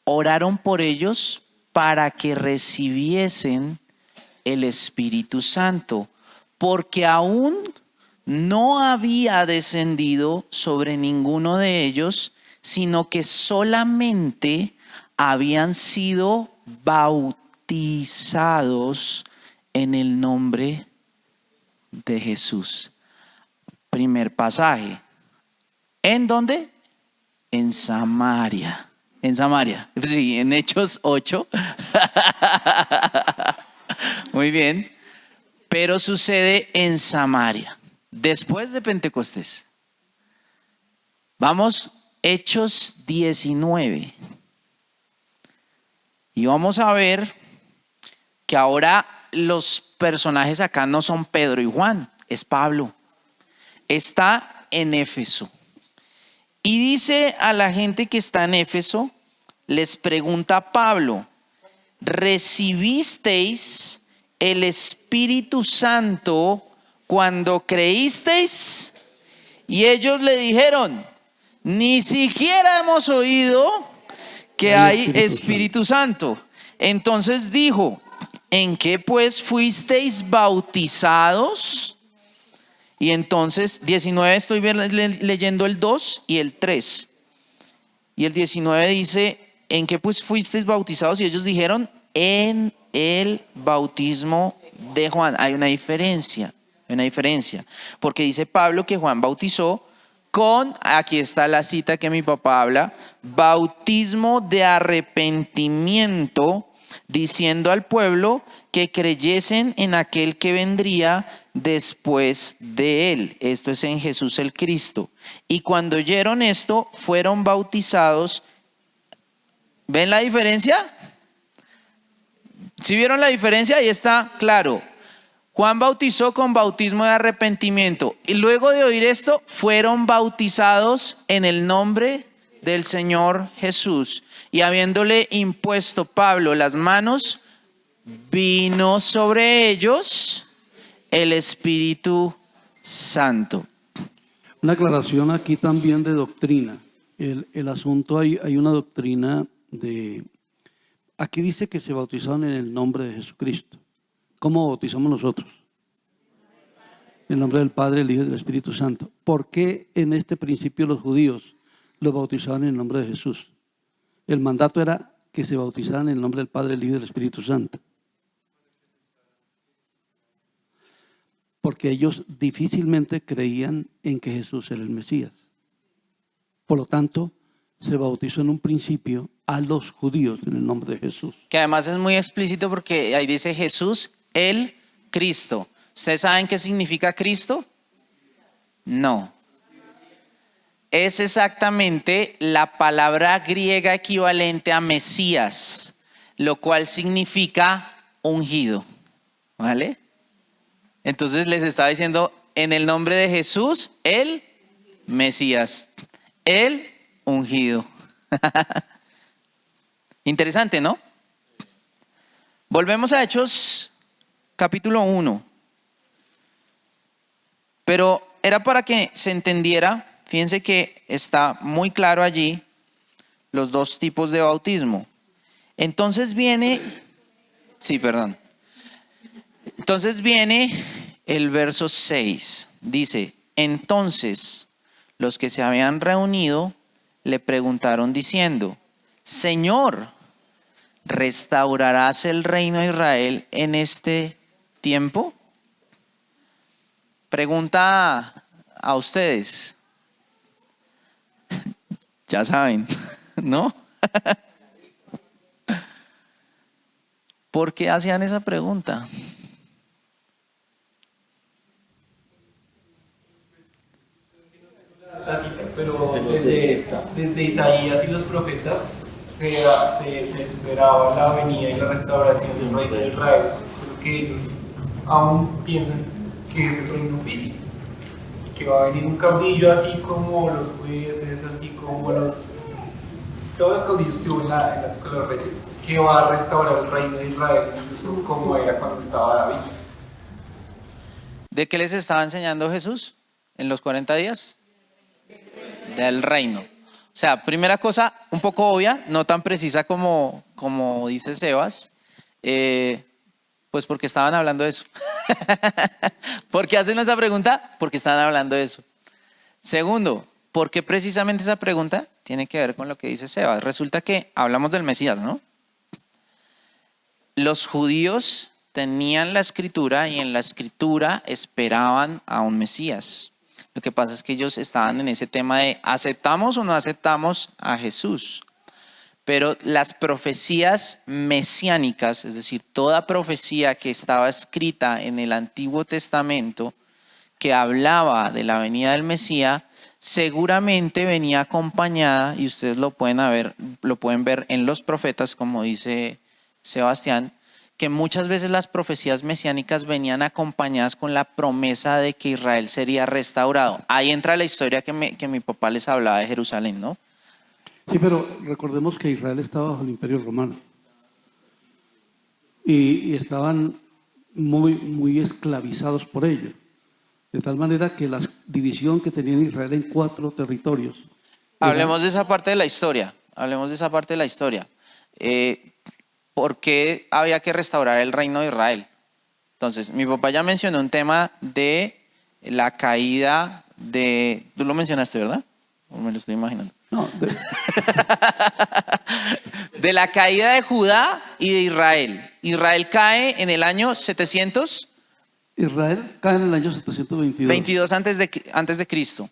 oraron por ellos para que recibiesen el Espíritu Santo, porque aún no había descendido sobre ninguno de ellos, sino que solamente habían sido bautizados en el nombre de Jesús. Primer pasaje. ¿En dónde? En Samaria. En Samaria. Sí, en Hechos 8. Muy bien. Pero sucede en Samaria. Después de Pentecostés. Vamos, Hechos 19. Y vamos a ver que ahora los personajes acá no son Pedro y Juan, es Pablo. Está en Éfeso. Y dice a la gente que está en Éfeso, les pregunta Pablo, ¿recibisteis el Espíritu Santo cuando creísteis? Y ellos le dijeron, ni siquiera hemos oído que hay Espíritu Santo. Entonces dijo, ¿en qué pues fuisteis bautizados? Y entonces, 19, estoy leyendo el 2 y el 3. Y el 19 dice, ¿en qué pues fuisteis bautizados? Y ellos dijeron, en el bautismo de Juan. Hay una diferencia, porque dice Pablo que Juan bautizó con, aquí está la cita que mi papá habla, bautismo de arrepentimiento, diciendo al pueblo que creyesen en aquel que vendría después de él. Esto es en Jesús el Cristo. Y cuando oyeron esto, fueron bautizados. ¿Ven la diferencia? ¿Sí vieron la diferencia? Ahí está claro. Juan bautizó con bautismo de arrepentimiento. Y luego de oír esto, fueron bautizados en el nombre del Señor Jesús. Y habiéndole impuesto Pablo las manos, vino sobre ellos el Espíritu Santo. Una aclaración aquí también de doctrina. El asunto, hay una doctrina de... Aquí dice que se bautizaron en el nombre de Jesucristo. ¿Cómo bautizamos nosotros? En el nombre del Padre, el Hijo y del Espíritu Santo. ¿Por qué en este principio los judíos los bautizaban en el nombre de Jesús? El mandato era que se bautizaran en el nombre del Padre, el Hijo y del Espíritu Santo. Porque ellos difícilmente creían en que Jesús era el Mesías. Por lo tanto, se bautizó en un principio a los judíos en el nombre de Jesús. Que además es muy explícito porque ahí dice Jesús, el Cristo. ¿Ustedes saben qué significa Cristo? No. Es exactamente la palabra griega equivalente a Mesías, lo cual significa ungido. ¿Vale? Entonces les estaba diciendo, en el nombre de Jesús, el Mesías. el ungido. Interesante, ¿no? Volvemos a Hechos capítulo 1. Pero era para que se entendiera, fíjense que está muy claro allí los dos tipos de bautismo. Entonces viene el verso 6. Dice, entonces los que se habían reunido le preguntaron diciendo, Señor, ¿restaurarás el reino de Israel en este tiempo? Pregunta a ustedes. Ya saben, ¿no? ¿Por qué hacían esa pregunta? Las citas, pero desde Isaías y los profetas se esperaba la venida y la restauración del reino de Israel, solo que ellos aún piensan que es el reino físico, y que va a venir un caudillo así como los jueces, así como todos los caudillos que hubo en la época de los reyes, que va a restaurar el reino de Israel, incluso como era cuando estaba David. ¿De qué les estaba enseñando Jesús en los 40 días? Del reino. O sea, primera cosa, un poco obvia, no tan precisa como dice Sebas, pues porque estaban hablando de eso. ¿Por qué hacen esa pregunta? Porque estaban hablando de eso. Segundo, ¿por qué precisamente esa pregunta tiene que ver con lo que dice Sebas? Resulta que hablamos del Mesías, ¿no? Los judíos tenían la escritura y en la escritura esperaban a un Mesías. Lo que pasa es que ellos estaban en ese tema de ¿aceptamos o no aceptamos a Jesús? Pero las profecías mesiánicas, es decir, toda profecía que estaba escrita en el Antiguo Testamento que hablaba de la venida del Mesías, seguramente venía acompañada, y ustedes lo pueden ver en los profetas, como dice Sebastián, que muchas veces las profecías mesiánicas venían acompañadas con la promesa de que Israel sería restaurado. Ahí entra la historia que mi papá les hablaba de Jerusalén, ¿no? Sí, pero recordemos que Israel estaba bajo el Imperio Romano y estaban muy esclavizados por ello, de tal manera que la división que tenía Israel en 4 territorios. Hablemos de esa parte de la historia. ¿Por qué había que restaurar el reino de Israel? Entonces, mi papá ya mencionó un tema de la caída de... Tú lo mencionaste, ¿verdad? ¿O me lo estoy imaginando? No, de la caída de Judá y de Israel. Israel cae en el año 700. Israel cae en el año 722. 22 antes de Cristo.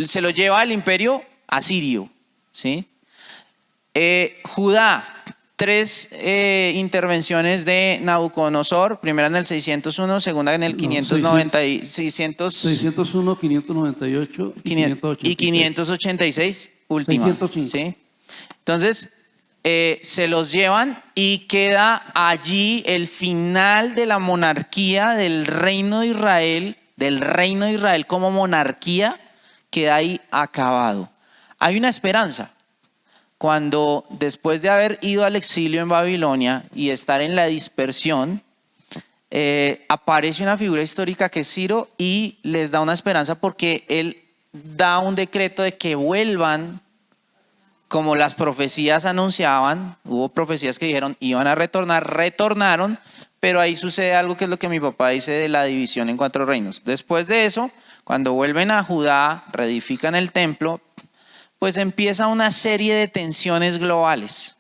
Se lo lleva el imperio asirio, ¿sí? Judá, 3 intervenciones de Nabucodonosor, primera en el 601, segunda en el 590 y 601, 598 y 586, última. 605. ¿Sí? Entonces, se los llevan y queda allí el final de la monarquía del reino de Israel, como monarquía, queda ahí acabado. Hay una esperanza. Cuando después de haber ido al exilio en Babilonia y estar en la dispersión, aparece una figura histórica que es Ciro y les da una esperanza porque él da un decreto de que vuelvan como las profecías anunciaban. Hubo profecías que dijeron iban a retornar, retornaron, pero ahí sucede algo que es lo que mi papá dice de la división en 4 reinos. Después de eso, cuando vuelven a Judá, reedifican el templo, pues empieza una serie de tensiones globales.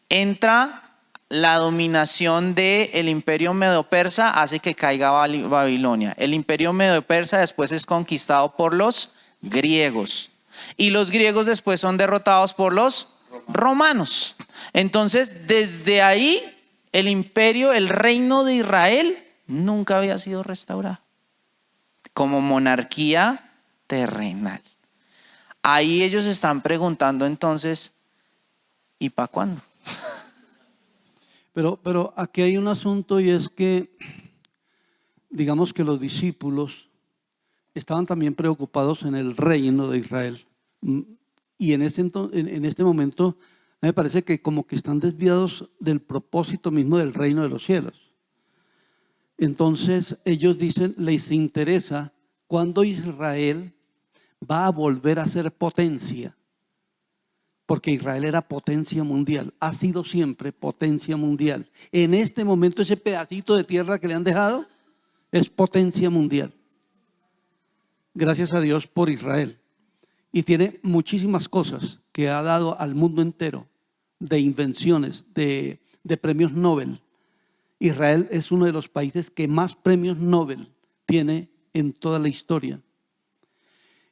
Entra la dominación del imperio medo-persa, hace que caiga Babilonia. El imperio medo-persa después es conquistado por los griegos. Y los griegos después son derrotados por los romanos. Entonces, desde ahí, el reino de Israel, nunca había sido restaurado como monarquía terrenal. Ahí ellos están preguntando entonces, ¿y para cuándo? Pero aquí hay un asunto y es que, digamos que los discípulos estaban también preocupados en el reino de Israel, Y en este momento me parece que como que están desviados del propósito mismo del reino de los cielos. Entonces ellos dicen, les interesa cuándo Israel va a volver a ser potencia. Porque Israel era potencia mundial, ha sido siempre potencia mundial. En este momento ese pedacito de tierra que le han dejado es potencia mundial. Gracias a Dios por Israel. Y tiene muchísimas cosas que ha dado al mundo entero, de invenciones, de premios Nobel. Israel es uno de los países que más premios Nobel tiene en toda la historia.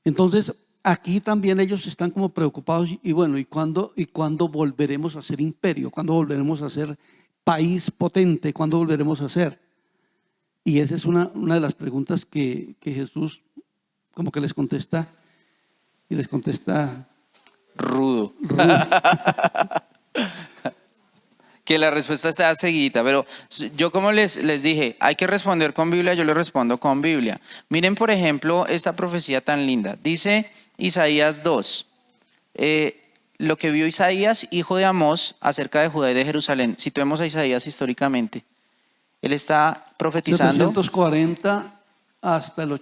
Entonces, aquí también ellos están como preocupados y bueno, ¿y cuándo volveremos a ser imperio? ¿Cuándo volveremos a ser país potente? ¿Cuándo volveremos a ser? Y esa es una de las preguntas que Jesús como que les contesta y les contesta rudo. Que la respuesta está seguida, pero yo como les dije, hay que responder con Biblia, yo le respondo con Biblia. Miren, por ejemplo, esta profecía tan linda. Dice Isaías 2, lo que vio Isaías, hijo de Amós, acerca de Judá y de Jerusalén. Situemos a Isaías históricamente. Él está profetizando. 740 hasta el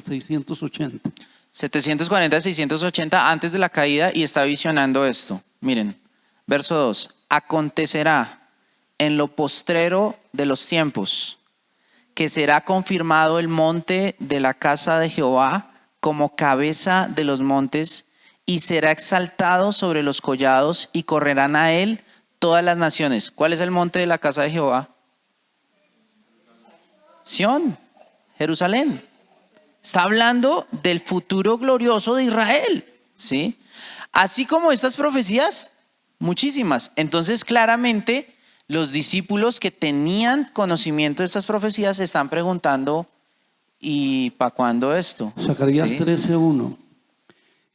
680. 740, 680 antes de la caída y está visionando esto. Miren, verso 2. Acontecerá en lo postrero de los tiempos que será confirmado el monte de la casa de Jehová como cabeza de los montes y será exaltado sobre los collados y correrán a él todas las naciones. ¿Cuál es el monte de la casa de Jehová? Sión, Jerusalén. Está hablando del futuro glorioso de Israel, ¿sí? Así como estas profecías, muchísimas. Entonces, claramente, los discípulos que tenían conocimiento de estas profecías se están preguntando, ¿y para cuándo esto? Zacarías ¿Sí? 13:1.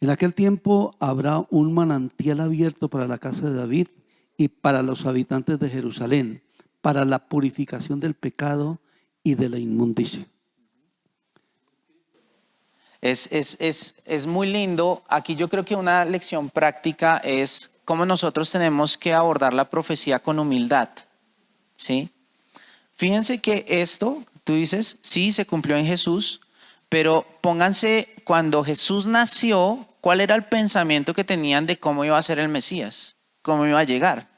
En aquel tiempo habrá un manantial abierto para la casa de David y para los habitantes de Jerusalén, para la purificación del pecado y de la inmundicia. Es muy lindo. Aquí yo creo que una lección práctica es cómo nosotros tenemos que abordar la profecía con humildad, ¿sí? Fíjense que esto, tú dices, sí, se cumplió en Jesús, pero pónganse, cuando Jesús nació, ¿cuál era el pensamiento que tenían de cómo iba a ser el Mesías? ¿Cómo iba a llegar?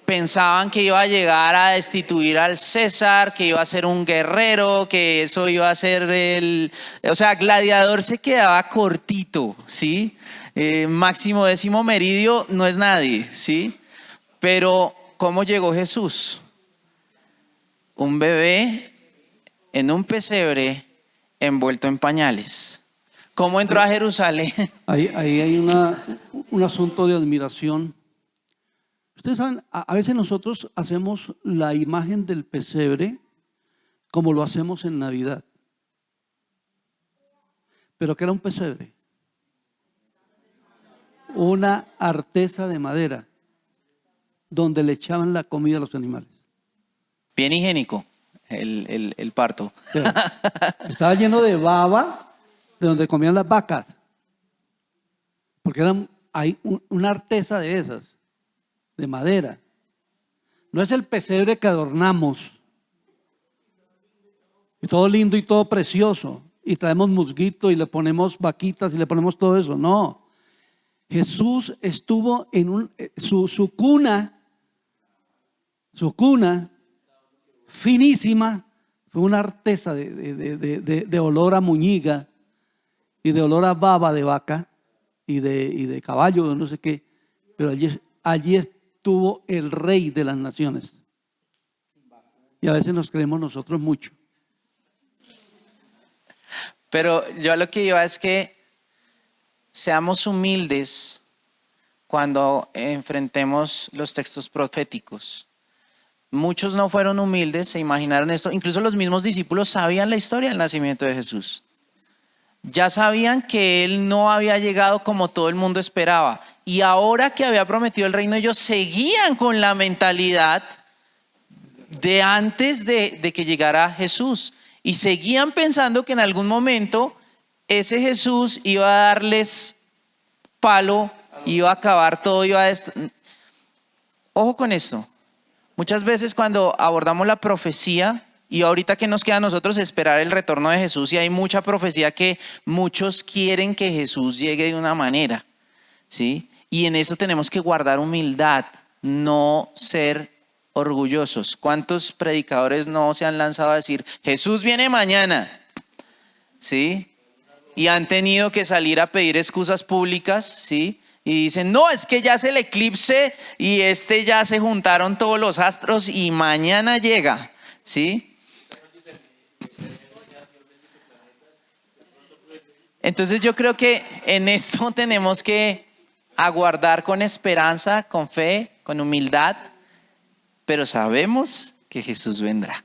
Pensaban que iba a llegar a destituir al César, que iba a ser un guerrero, que eso iba a ser o sea, Gladiador se quedaba cortito, ¿sí? Máximo Décimo Meridio no es nadie, ¿sí? Pero ¿cómo llegó Jesús? Un bebé en un pesebre envuelto en pañales. ¿Cómo entró a Jerusalén? Ahí hay un asunto de admiración. Ustedes saben, a veces nosotros hacemos la imagen del pesebre como lo hacemos en Navidad. ¿Pero qué era un pesebre? Una artesa de madera donde le echaban la comida a los animales. Bien higiénico el parto. Sí. Estaba lleno de baba de donde comían las vacas. Porque hay una artesa de esas, de madera. No es el pesebre que adornamos. Y todo lindo y todo precioso. Y traemos musguito y le ponemos vaquitas y le ponemos todo eso. No. Jesús estuvo en su cuna finísima, fue una artesa de olor a muñiga y de olor a baba de vaca y de caballo, no sé qué. Pero allí estuvo el rey de las naciones. Y a veces nos creemos nosotros mucho. Pero yo a lo que iba es que seamos humildes cuando enfrentemos los textos proféticos. Muchos no fueron humildes, se imaginaron esto. Incluso los mismos discípulos sabían la historia del nacimiento de Jesús. Ya sabían que Él no había llegado como todo el mundo esperaba. Y ahora que había prometido el reino, ellos seguían con la mentalidad de antes de que llegara Jesús. Y seguían pensando que en algún momento ese Jesús iba a darles palo, iba a acabar todo, Ojo con esto. Muchas veces cuando abordamos la profecía, y ahorita que nos queda a nosotros esperar el retorno de Jesús, y hay mucha profecía que muchos quieren que Jesús llegue de una manera, ¿sí? Y en eso tenemos que guardar humildad, no ser orgullosos. ¿Cuántos predicadores no se han lanzado a decir, Jesús viene mañana? ¿Sí? Y han tenido que salir a pedir excusas públicas, ¿sí? Y dicen, no, es que ya es el eclipse y ya se juntaron todos los astros y mañana llega, ¿sí? Entonces yo creo que en esto tenemos que aguardar con esperanza, con fe, con humildad, pero sabemos que Jesús vendrá.